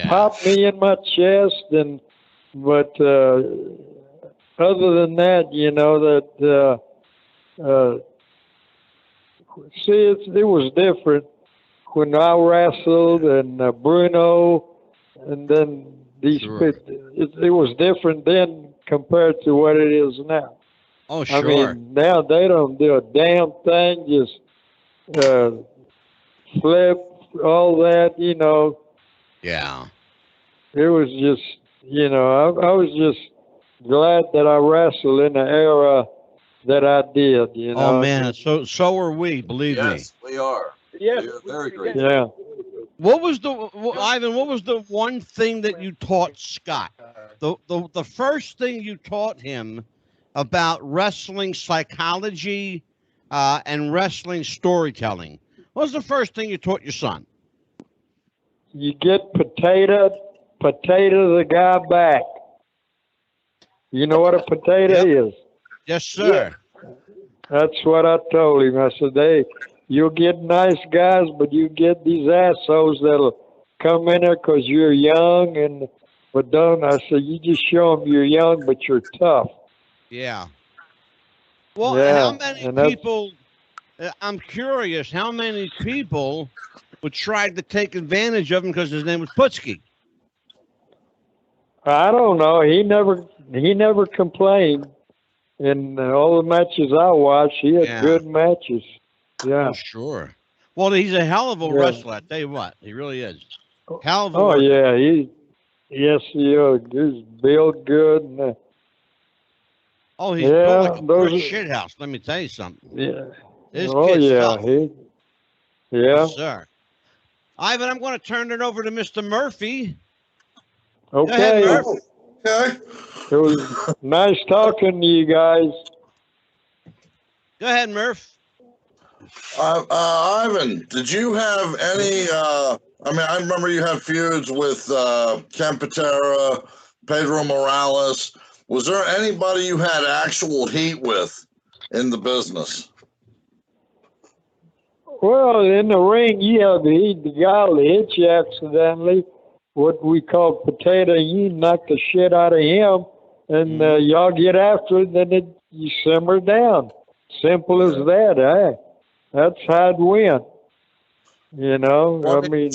pop me in my chest, but other than that, it was different when I wrestled and Bruno, and then these it was different then compared to what it is now. Oh, sure. I mean, now they don't do a damn thing, just flip, all that, Yeah. It was just, I was just glad that I wrestled in the era that I did, Oh, man, so are we, believe me. Yes, we are. Yes, we are very great. Yeah. Ivan, what was the one thing that you taught Scott? The first thing you taught him about wrestling psychology and wrestling storytelling. What was the first thing you taught your son? You get potato the guy back. You know what a potato is? Yes, sir. Yeah. That's what I told him. I said, you'll get nice guys, but you get these assholes that'll come in there because you're young. But don't. I said, you just show them you're young, but you're tough. Yeah. Well, how many people, I'm curious, how many people would try to take advantage of him because his name was Putski? I don't know. He never complained. In all the matches I watched, he had good matches. Yeah. Oh, sure. Well, he's a hell of a wrestler. I tell you what, he really is. Hell of a worker. Yeah. He is. He's built good. And, he's built like a brick shit house. Let me tell you something. Yeah. This kid's tough. Yeah. Yes, sir. Ivan, I'm going to turn it over to Mr. Murphy. Okay. Go ahead, Murphy. Okay. It was nice talking to you guys. Go ahead, Murph. Ivan, did you have any? I mean, I remember you had feuds with Ken Patera, Pedro Morales. Was there anybody you had actual heat with in the business? Well, in the ring, you have to eat the guy that hit you accidentally, what we call potato. You knock the shit out of him, and y'all get after it, then you simmer down. Simple as that, eh? That's how it went. You know, Well, I mean,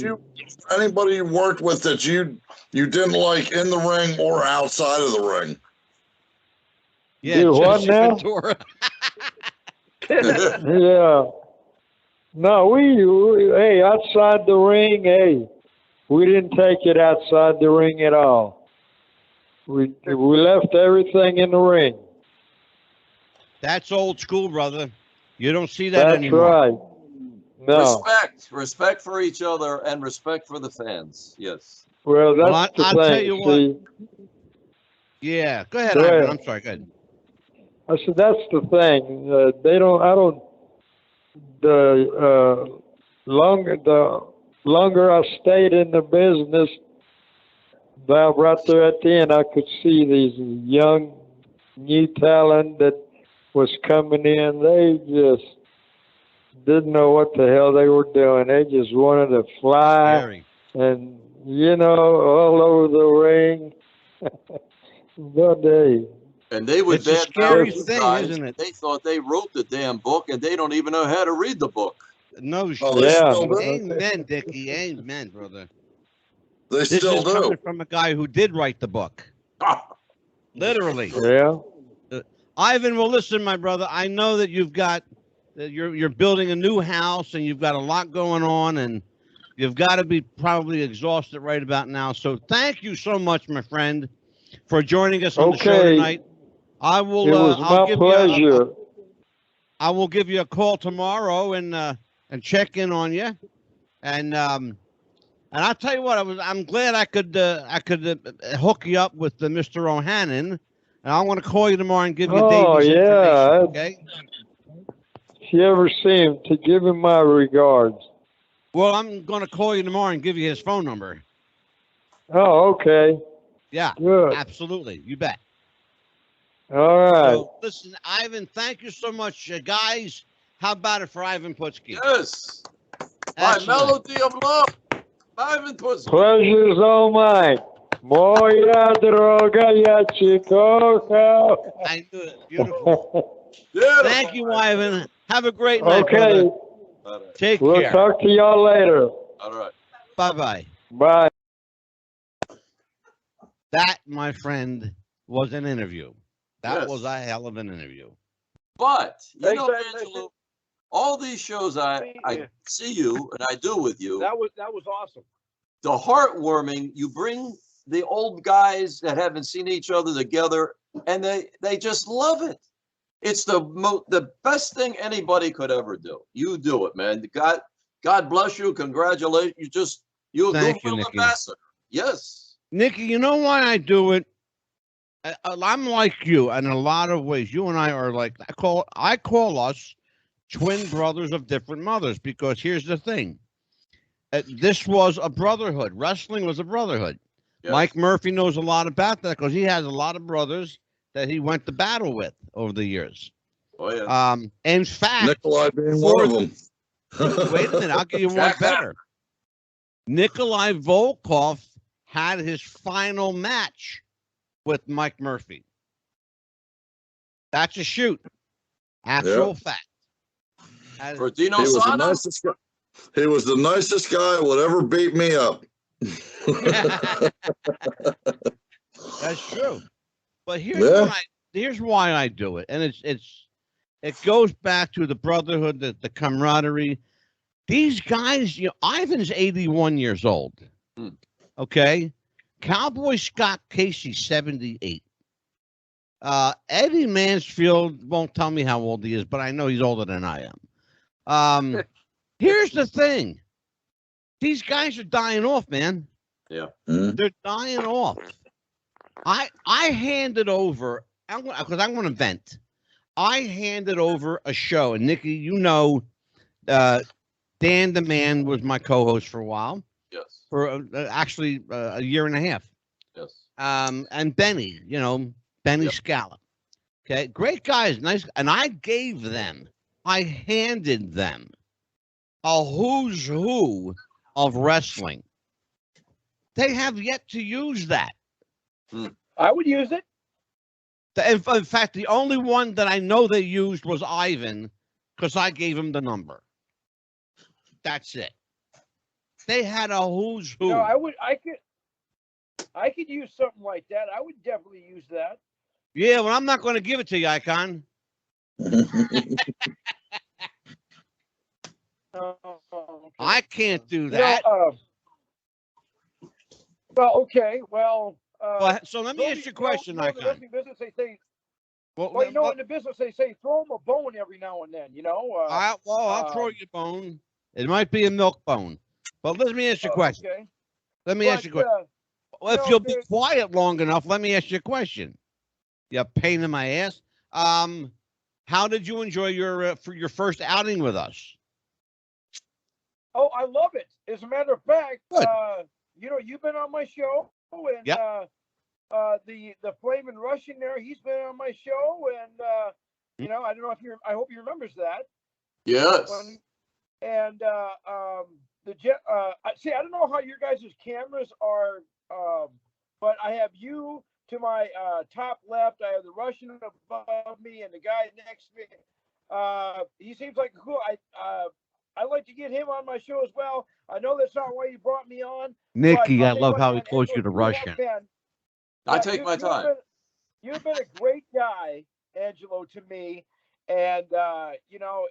anybody you worked with that you didn't like in the ring or outside of the ring? Yeah, do what Jesse now? Ventura. Yeah. No, we hey, outside the ring, hey, we didn't take it outside the ring at all. We left everything in the ring. That's old school, brother. You don't see that anymore. That's right. No. Respect for each other and respect for the fans. Yes. Well, that's the I'll thing. tell you see? Yeah, go ahead, Go Ivan. ahead. I'm sorry, go ahead. I said that's the thing. The longer I stayed in the business, about right there at the end, I could see these young, new talent that was coming in. They just didn't know what the hell they were doing. They just wanted to fly Scary. and, you know, all over the ring. But hey. And they would It's a scary thing, isn't it? They thought they wrote the damn book, and they don't even know how to read the book. No shit. Oh, they still do. Amen, Dickie. Amen, brother. They This still is do. coming from a guy who did write the book. Literally. Yeah. Ivan, well, listen, my brother. I know that you're building a new house and you've got a lot going on, and you've got to be probably exhausted right about now. So thank you so much, my friend, for joining us on the show tonight. I will. It was my pleasure. I will give you a call tomorrow and check in on you, and I'll tell you what. I'm glad I could hook you up with Mr. O'Hannon, and I want to call you tomorrow and give you Davy's information. Okay. If you ever see him, to give him my regards. Well, I'm going to call you tomorrow and give you his phone number. Oh, okay. Yeah. Good. Absolutely. You bet. All right. So, listen, Ivan, thank you so much, guys. How about it for Ivan Putski? Yes. My melody of love. Ivan Putski. Pleasure's all mine. Moja droga, ja ci kocham. I knew it. Beautiful. Thank you, Ivan. Have a great night, okay. brother. Take we'll care. Talk to y'all later. All right. Bye-bye. Bye. That, my friend, was an interview. That Yes. was a hell of an interview. But, you know, Thanks, Angelo, all these shows I see you and I do with you, That was awesome. the heartwarming, you bring the old guys that haven't seen each other together, and they just love it. It's the best thing anybody could ever do. You do it, man. God bless you. Congratulations. You're a Thank you, goodwill Nicky. ambassador. Yes. Nicky, you know why I do it? I'm like you in a lot of ways. You and I are like, I call us twin brothers of different mothers, because here's the thing. This was a brotherhood. Wrestling was a brotherhood. Yes. Mike Murphy knows a lot about that because he has a lot of brothers that he went to battle with over the years. Oh, yeah. In fact, Nikolai being one of them. wait a minute, I'll give you one better. Nikolai Volkov had his final match with Mike Murphy. That's a shoot. Actual fact. For Dino He was the Santana? nicest guy. He was the nicest guy who would ever beat me up. That's true. But here's why I do it, and it goes back to the brotherhood, the camaraderie. These guys, Ivan's 81 years old. Okay, Cowboy Scott Casey 78. Eddie Mansfield won't tell me how old he is, but I know he's older than I am. Here's the thing. These guys are dying off, man. Yeah. They're dying off. I handed over, because I'm going to vent. I handed over a show, and Nikki, you know, Dan the Man was my co-host for a while. Yes. For actually a year and a half. Yes. And Benny, you know, Benny Scallop. Okay, great guys, nice. And I handed them a who's who of wrestling. They have yet to use that. I would use it. In fact, the only one that I know they used was Ivan, because I gave him the number. That's it. They had a who's who. No, I could use something like that. I would definitely use that. Yeah, well, I'm not going to give it to you, Icon. I can't do that. Well, okay. Well, so let me ask you a question, Icon. In the wrestling business, they say, well, in the business, they say throw them a bone every now and then, you know? I'll throw you a bone. It might be a milk bone. But let me ask you a question. Okay. Let me ask you a question. Well, if you'll be quiet long enough, let me ask you a question. You pain in my ass. How did you enjoy your first outing with us? Oh, I love it. As a matter of fact, you know, you've been on my show, and the Flamin' Russian there, he's been on my show, and you know, I don't know if I hope he remembers that. Yes. See, I don't know how your guys' cameras are, but I have you to my top left. I have the Russian above me, and the guy next to me. He seems like cool. I like to get him on my show as well. I know that's not why you brought me on. Nikki, I love how he calls you the Russian. I take my time. You've been a great guy, Angelo, to me. And, you know,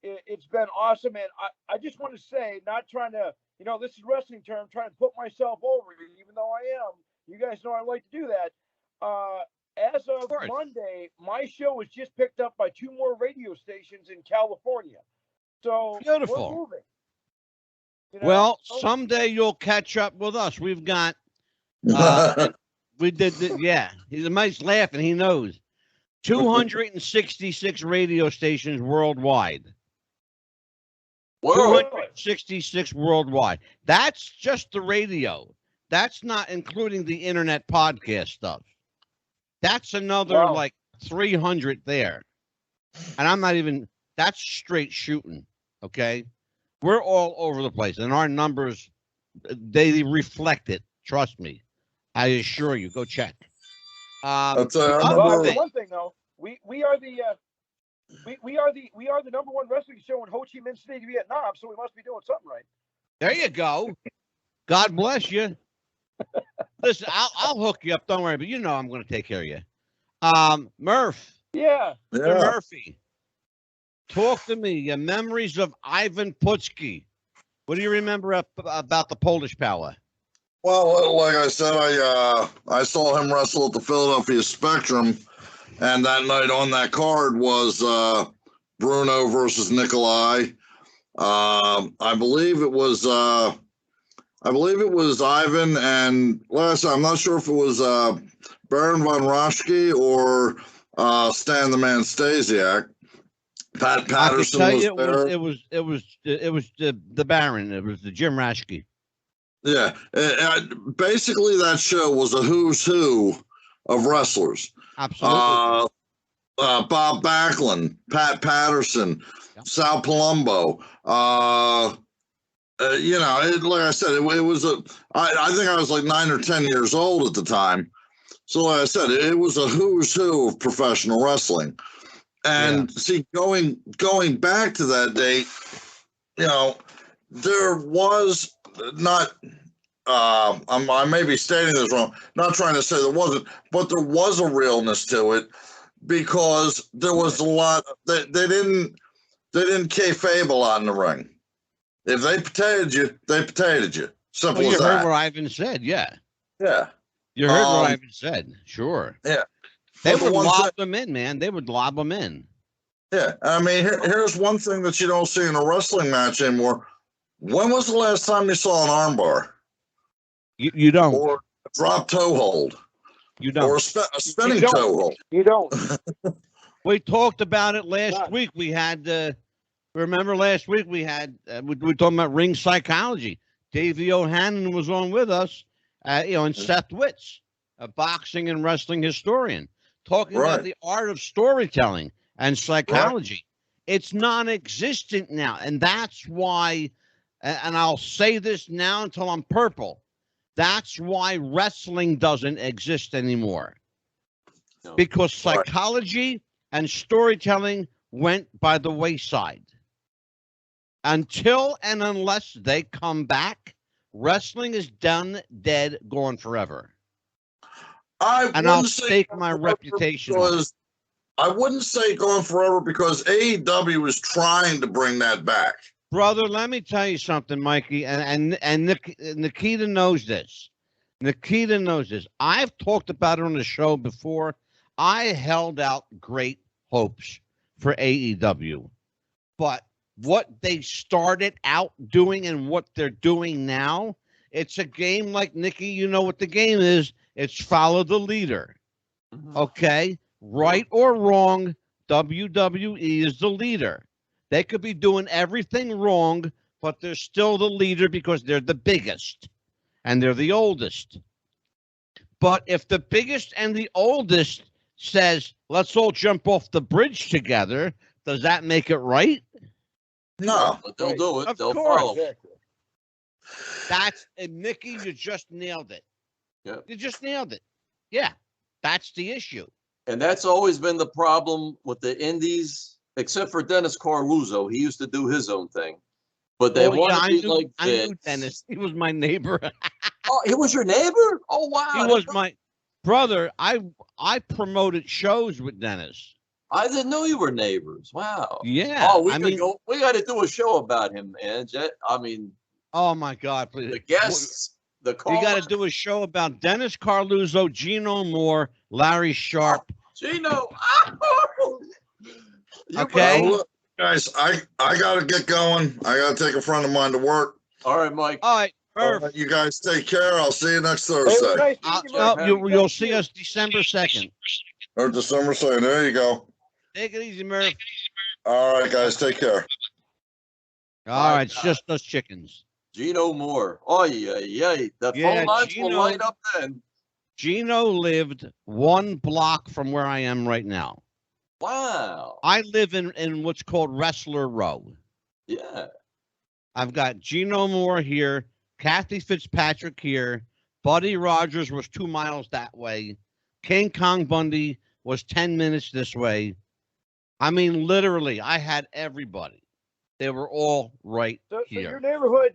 it's been awesome. And I just want to say, not trying to, you know, this is wrestling term, trying to put myself over, even though I am. You guys know I like to do that. As of Monday, my show was just picked up by 2 more radio stations in California. So beautiful. We're moving. You know? Well, someday you'll catch up with us. We've got, we did, he's a nice laugh, and he knows. 266 radio stations worldwide. 266 worldwide. That's just the radio. That's not including the internet podcast stuff. That's another like 300 there. And I'm not even, that's straight shooting. Okay. We're all over the place, and our numbers, they reflect it. Trust me. I assure you. Go check. One thing though, we are the number 1 wrestling show in Ho Chi Minh City, Vietnam, so we must be doing something right. There you go. God bless you. Listen, I'll hook you up. Don't worry, but you know I'm going to take care of you. Murph. Yeah. Murphy. Talk to me. Your memories of Ivan Putski. What do you remember about the Polish Power? Well, like I said, I saw him wrestle at the Philadelphia Spectrum, and that night on that card was Bruno versus Nikolai. I believe it was Ivan and I'm not sure if it was Baron von Raschke or Stan the Man Stasiak. Pat Patterson was there. It was the Baron. It was the Jim Raschke. Yeah, basically that show was a who's who of wrestlers. Absolutely. Bob Backlund, Pat Patterson, Sal Palumbo. You know, like I said, it was I think I was like 9 or 10 years old at the time. So like I said, it was a who's who of professional wrestling. And see, going back to that date, you know, there was not, I may be stating this wrong, not trying to say there wasn't, but there was a realness to it because there was a lot, they didn't kayfabe a lot in the ring. If they potatoed you, they potatoed you. Simple as that. You heard what Ivan said, yeah. Yeah. You heard what Ivan said, sure. Yeah. They would lob them in, man. They would lob them in. Yeah. I mean, here's one thing that you don't see in a wrestling match anymore. When was the last time you saw an armbar? You don't. Or a drop toe hold? You don't. Or a spinning toe hold. You don't. We talked about it last week. We had, remember last week we had, we were talking about ring psychology. Davey O'Hannon was on with us, and Seth Witz, a boxing and wrestling historian, talking about the art of storytelling and psychology. It's non-existent now. And that's why, and I'll say this now until I'm purple, that's why wrestling doesn't exist anymore. No. Because psychology and storytelling went by the wayside. Until and unless they come back, wrestling is done, dead, gone forever. I'll stake my reputation on it. I wouldn't say gone forever because AEW is trying to bring that back. Brother, let me tell you something, Mikey, and Nikita knows this. Nikita knows this. I've talked about it on the show before. I held out great hopes for AEW. But what they started out doing and what they're doing now, it's a game like, Nikki, you know what the game is. It's follow the leader. Okay? Right or wrong, WWE is the leader. They could be doing everything wrong, but they're still the leader because they're the biggest and they're the oldest. But if the biggest and the oldest says, let's all jump off the bridge together, does that make it right? No. But they'll do it. They'll follow. Exactly. That's, and Nikki, you just nailed it. Yeah. You just nailed it. Yeah, that's the issue. And that's always been the problem with the indies, except for Dennis Carluzzo. He used to do his own thing. But they want to be like I knew Dennis. He was my neighbor. Oh, he was your neighbor? Oh, wow. He was my brother. I promoted shows with Dennis. I didn't know you were neighbors. Wow. Yeah. Oh, we got to do a show about him, man. I mean. Oh, my God. Please. The guests. You got to do a show about Dennis Carluzzo, Gino Moore, Larry Sharp. Gino. Okay. Look, guys, I got to get going. I got to take a friend of mine to work. All right, Mike. All right. Perfect. You guys take care. I'll see you next Thursday. You'll see us December 2nd. Or December 2nd. There you go. Take it easy, Murph. All right, guys. Take care. All right. It's just us chickens. Gino Moore. Oh, yeah. The phone lines will light up then. Gino lived 1 block from where I am right now. Wow. I live in what's called Wrestler Row. Yeah. I've got Gino Moore here, Kathy Fitzpatrick here, Buddy Rogers was 2 miles that way, King Kong Bundy was 10 minutes this way. I mean, literally, I had everybody. They were all right here. So your neighborhood,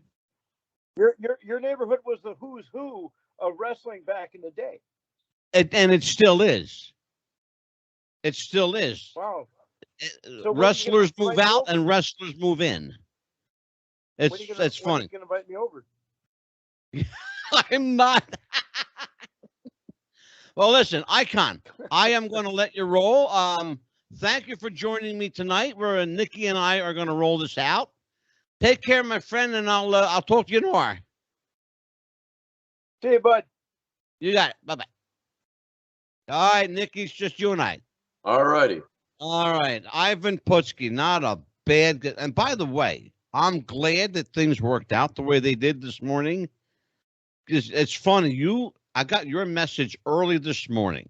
your neighborhood was the who's who of wrestling back in the day. And it still is. It still is. Wow. So wrestlers move out and wrestlers move in. It's funny. When are you going to invite me over? I'm not. Well, listen, Icon, I am going to let you roll. Thank you for joining me tonight. Nikki and I are going to roll this out. Take care, my friend, and I'll talk to you tomorrow. See you, bud. You got it. Bye-bye. All right, Nikki, it's just you and I. All righty. All right. Ivan Putski, not a bad guy. And by the way, I'm glad that things worked out the way they did this morning. Because it's funny. I got your message early this morning.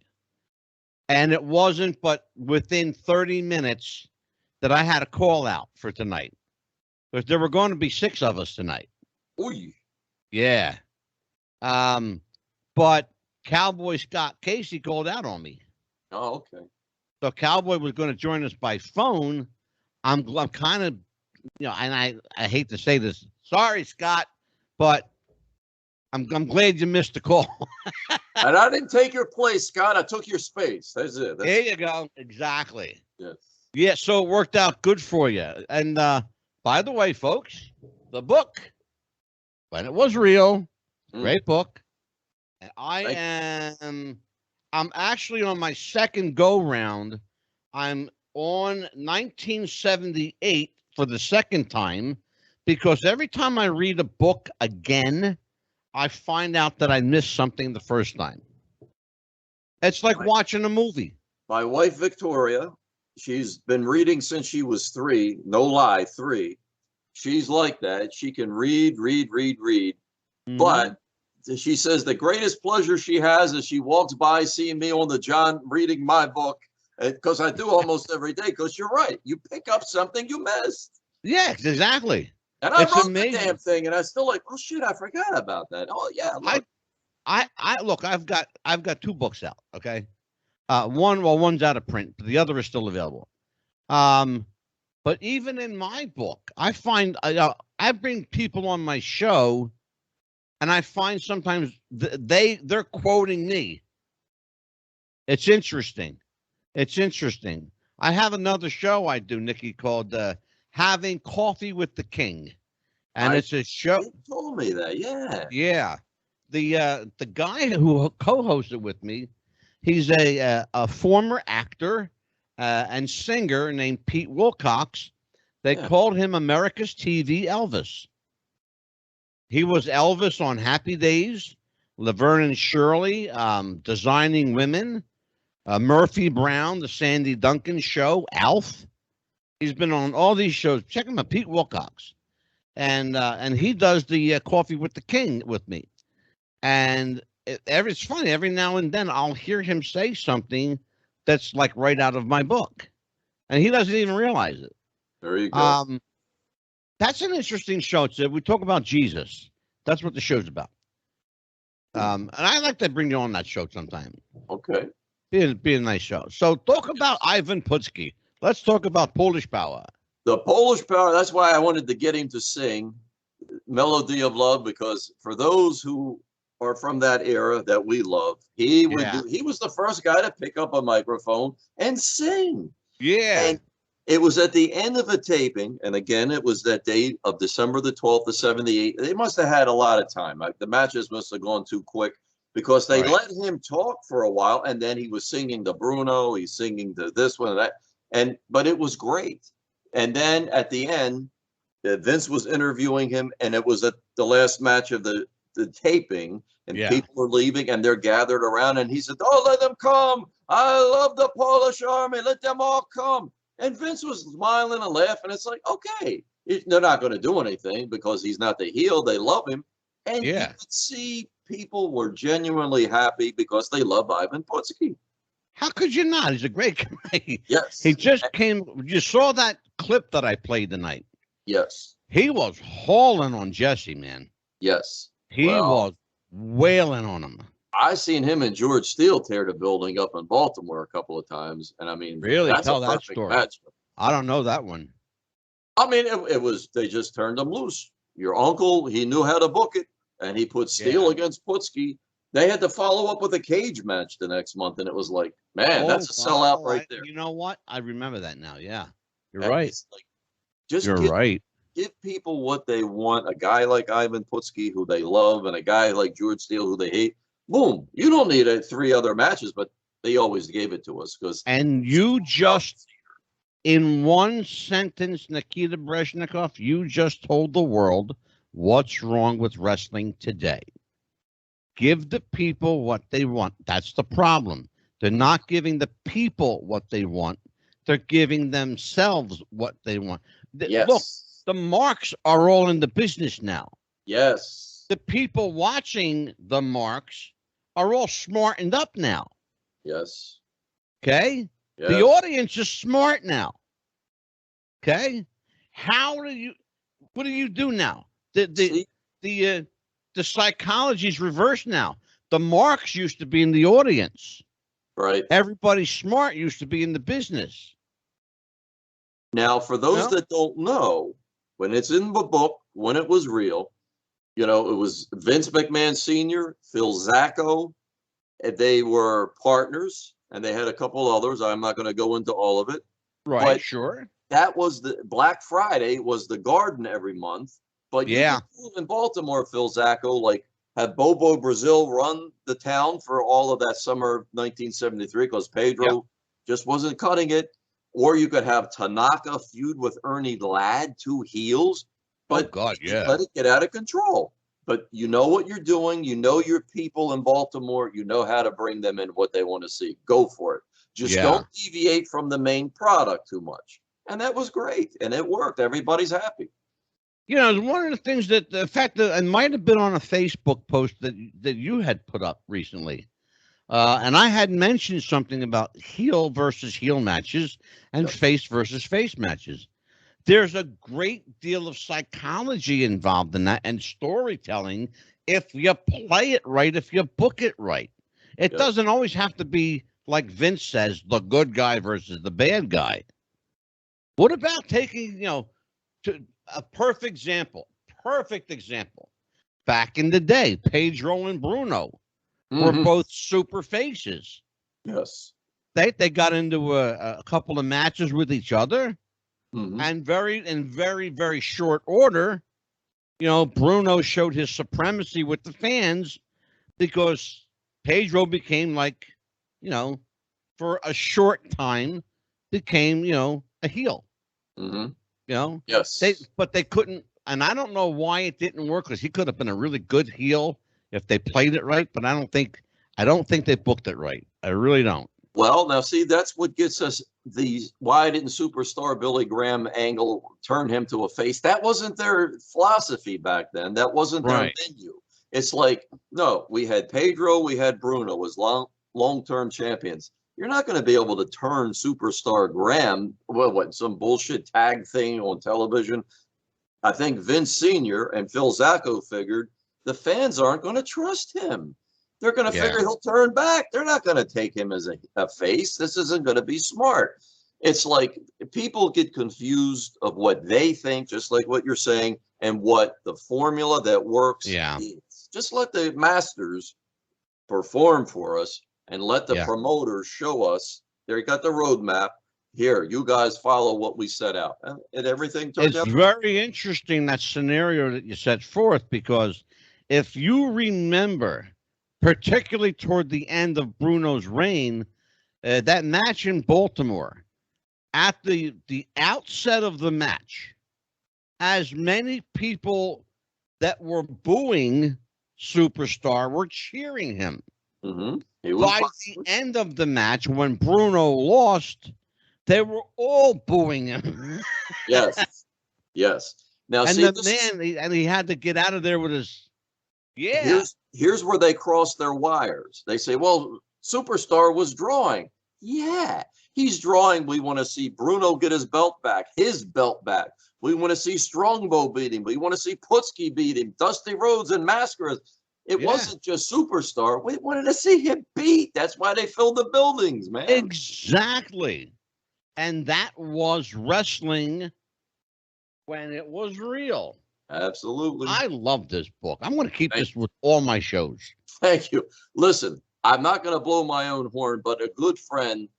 And it wasn't but within 30 minutes that I had a call out for tonight. Because there were going to be 6 of us tonight. Ooh. Yeah. But Cowboy Scott Casey called out on me. Oh, okay. So Cowboy was going to join us by phone. I'm kind of, and I hate to say this. Sorry, Scott, but I'm glad you missed the call. And I didn't take your place, Scott. I took your space. That's it. There you go. Exactly. Yes. Yeah, so it worked out good for you. And by the way, folks, the book, When It Was Real, great book. And I'm actually on my second go round. I'm on 1978 for the second time because every time I read a book again, I find out that I missed something the first time. It's like watching a movie. My wife, Victoria, she's been reading since she was 3. No lie, 3. She's like that. She can read. Mm-hmm. But she says the greatest pleasure she has is she walks by seeing me on the John reading my book, because I do almost every day. Because you're right. You pick up something you missed. Yes, exactly. And I wrote the damn thing, and I still like, oh shit, I forgot about that. Oh yeah, look. I look. I've got 2 books out. Okay, one's out of print, but the other is still available. But even in my book, I find I bring people on my show, and I find sometimes they're quoting me. It's interesting. It's interesting. I have another show I do, Nikki, called Having Coffee with the King, and it's a show. You told me that, yeah. Yeah, the guy who co-hosted with me, he's a former actor and singer named Pete Wilcox. They called him America's TV Elvis. He was Elvis on Happy Days, Laverne and Shirley, Designing Women, Murphy Brown, The Sandy Duncan Show, Alf. He's been on all these shows. Check him out, Pete Wilcox. And he does the Coffee with the King with me. And it's funny. Every now and then I'll hear him say something that's like right out of my book. And he doesn't even realize it. There you go. That's an interesting show. We talk about Jesus. That's what the show's about. And I like to bring you on that show sometime. Okay. Be a nice show. So talk about Ivan Putski. Let's talk about Polish Power. The Polish Power, that's why I wanted to get him to sing Melody of Love, because for those who are from that era that we love, he was the first guy to pick up a microphone and sing. Yeah. And it was at the end of a taping, and again, it was that date of December the 12th of 78. They must have had a lot of time. Like, the matches must have gone too quick, because they let him talk for a while, and then he was singing to Bruno, he's singing to this one and that, but it was great. And then at the end, Vince was interviewing him, and it was at the last match of the taping, and people were leaving, and they're gathered around, and he said, "Oh, let them come! I love the Polish army. Let them all come." And Vince was smiling and laughing. It's like, okay, they're not going to do anything because he's not the heel. They love him, and you could see people were genuinely happy because they love Ivan Putski. How could you not? He's a great guy. Yes. He just came. You saw that clip that I played tonight. Yes. He was hauling on Jesse, man. Yes. He was wailing on him. I seen him and George Steele tear the building up in Baltimore a couple of times. And I mean, really, that's tell that story. Match. I don't know that one. I mean, it was, they just turned him loose. Your uncle, he knew how to book it, and he put Steele against Putski. They had to follow up with a cage match the next month, and it was like, man, that's a sellout right there. You know what? I remember that now. Yeah, you're right. Like, just give people what they want. A guy like Ivan Putski, who they love, and a guy like George Steele, who they hate. Boom! You don't need 3 other matches, but they always gave it to us And you just, in one sentence, Nikita Brezhnikov, you just told the world what's wrong with wrestling today. Give the people what they want. That's the problem. They're not giving the people what they want. They're giving themselves what they want. Look, the marks are all in the business now. Yes. The people watching the marks are all smartened up now. Yes. Okay? Yes. The audience is smart now. Okay? What do you do now? The psychology's reversed now. The marks used to be in the audience. Right. Everybody smart used to be in the business. Now, for those that don't know, when it's in the book, when it was real, it was Vince McMahon Sr., Phil Zacco, and they were partners, and they had a couple others. I'm not going to go into all of it. Right, but sure. That was the Black Friday was the Garden every month. But in Baltimore, Phil Zacco, had Bobo Brazil run the town for all of that summer of 1973 because Pedro just wasn't cutting it. Or you could have Tanaka feud with Ernie Ladd, 2 heels. But let it get out of control. But you know what you're doing. You know your people in Baltimore. You know how to bring them in what they want to see. Go for it. Just don't deviate from the main product too much. And that was great. And it worked. Everybody's happy. You know, one of the things that the fact that it might have been on a Facebook post that you had put up recently. And I had mentioned something about heel versus heel matches and face versus face matches. There's a great deal of psychology involved in that and storytelling if you play it right, if you book it right. It doesn't always have to be, like Vince says, the good guy versus the bad guy. What about taking, to a perfect example? Back in the day, Pedro and Bruno were both super faces. Yes. They got into a couple of matches with each other. And in very, very short order, Bruno showed his supremacy with the fans because Pedro became for a short time, became, a heel. Yes. But they couldn't, and I don't know why it didn't work because he could have been a really good heel if they played it right, but I don't think they booked it right. I really don't. Well, now see, that's what gets us why didn't superstar Billy Graham Angle turn him to a face? That wasn't their philosophy back then. That wasn't their menu. It's like, no, we had Pedro, we had Bruno as long-term champions. You're not going to be able to turn superstar Graham, what, some bullshit tag thing on television. I think Vince Sr. and Phil Zacco figured the fans aren't going to trust him. They're going to figure he'll turn back. They're not going to take him as a face. This isn't going to be smart. It's like people get confused of what they think, just like what you're saying, and what the formula that works is. Just let the masters perform for us and let the promoters show us. They got the roadmap. Here, you guys follow what we set out. And everything turns out. It's very interesting, that scenario that you set forth, because if you remember, particularly toward the end of Bruno's reign, that match in Baltimore, at the outset of the match, as many people that were booing Superstar were cheering him. By the end of the match, when Bruno lost, they were all booing him. Yes. Now, and see, he had to get out of there with his. Here's where they cross their wires. They say, well, Superstar was drawing. Yeah, he's drawing. We want to see Bruno get his belt back. We want to see Strongbow beat him. We want to see Putski beat him. Dusty Rhodes and Mascaras. It wasn't just Superstar. We wanted to see him beat. That's why they filled the buildings, man. Exactly. And that was wrestling when it was real. Absolutely. I love this book. I'm going to keep this with all my shows. Thank you. Listen, I'm not going to blow my own horn, but a good friend,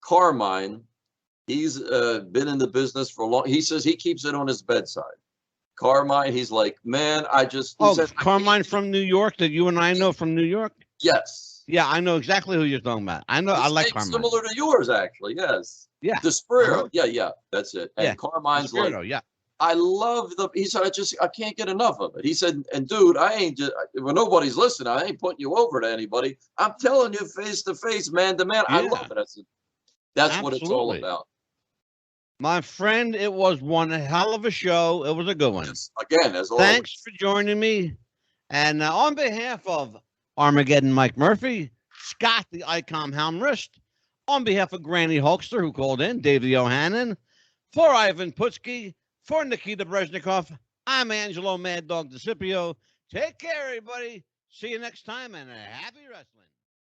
Carmine, he's been in the business for a long. He says he keeps it on his bedside. Carmine, he's like, man, Carmine from New York that you and I know from New York? Yes. Yeah, I know exactly who you're talking about. I know. I like Carmine. Similar to yours, actually. Yes. Yeah. Desperado. Yeah. That's it. And Carmine's Desperado, like, I love he said, I can't get enough of it. He said, and dude, I ain't just, when nobody's listening, I ain't putting you over to anybody. I'm telling you face to face, man to man. I love it. I said, that's what it's all about. My friend, it was one hell of a show. It was a good one. Yes, again, as always. Thanks for joining me. And on behalf of Armageddon Mike Murphy, Scott the Icon Helmrist, on behalf of Granny Hulkster, who called in, Dave the O'Hannon, for Ivan Putski, for Nikita Brezhnikov, I'm Angelo Mad Dog DeCipio. Take care, everybody. See you next time, and happy wrestling.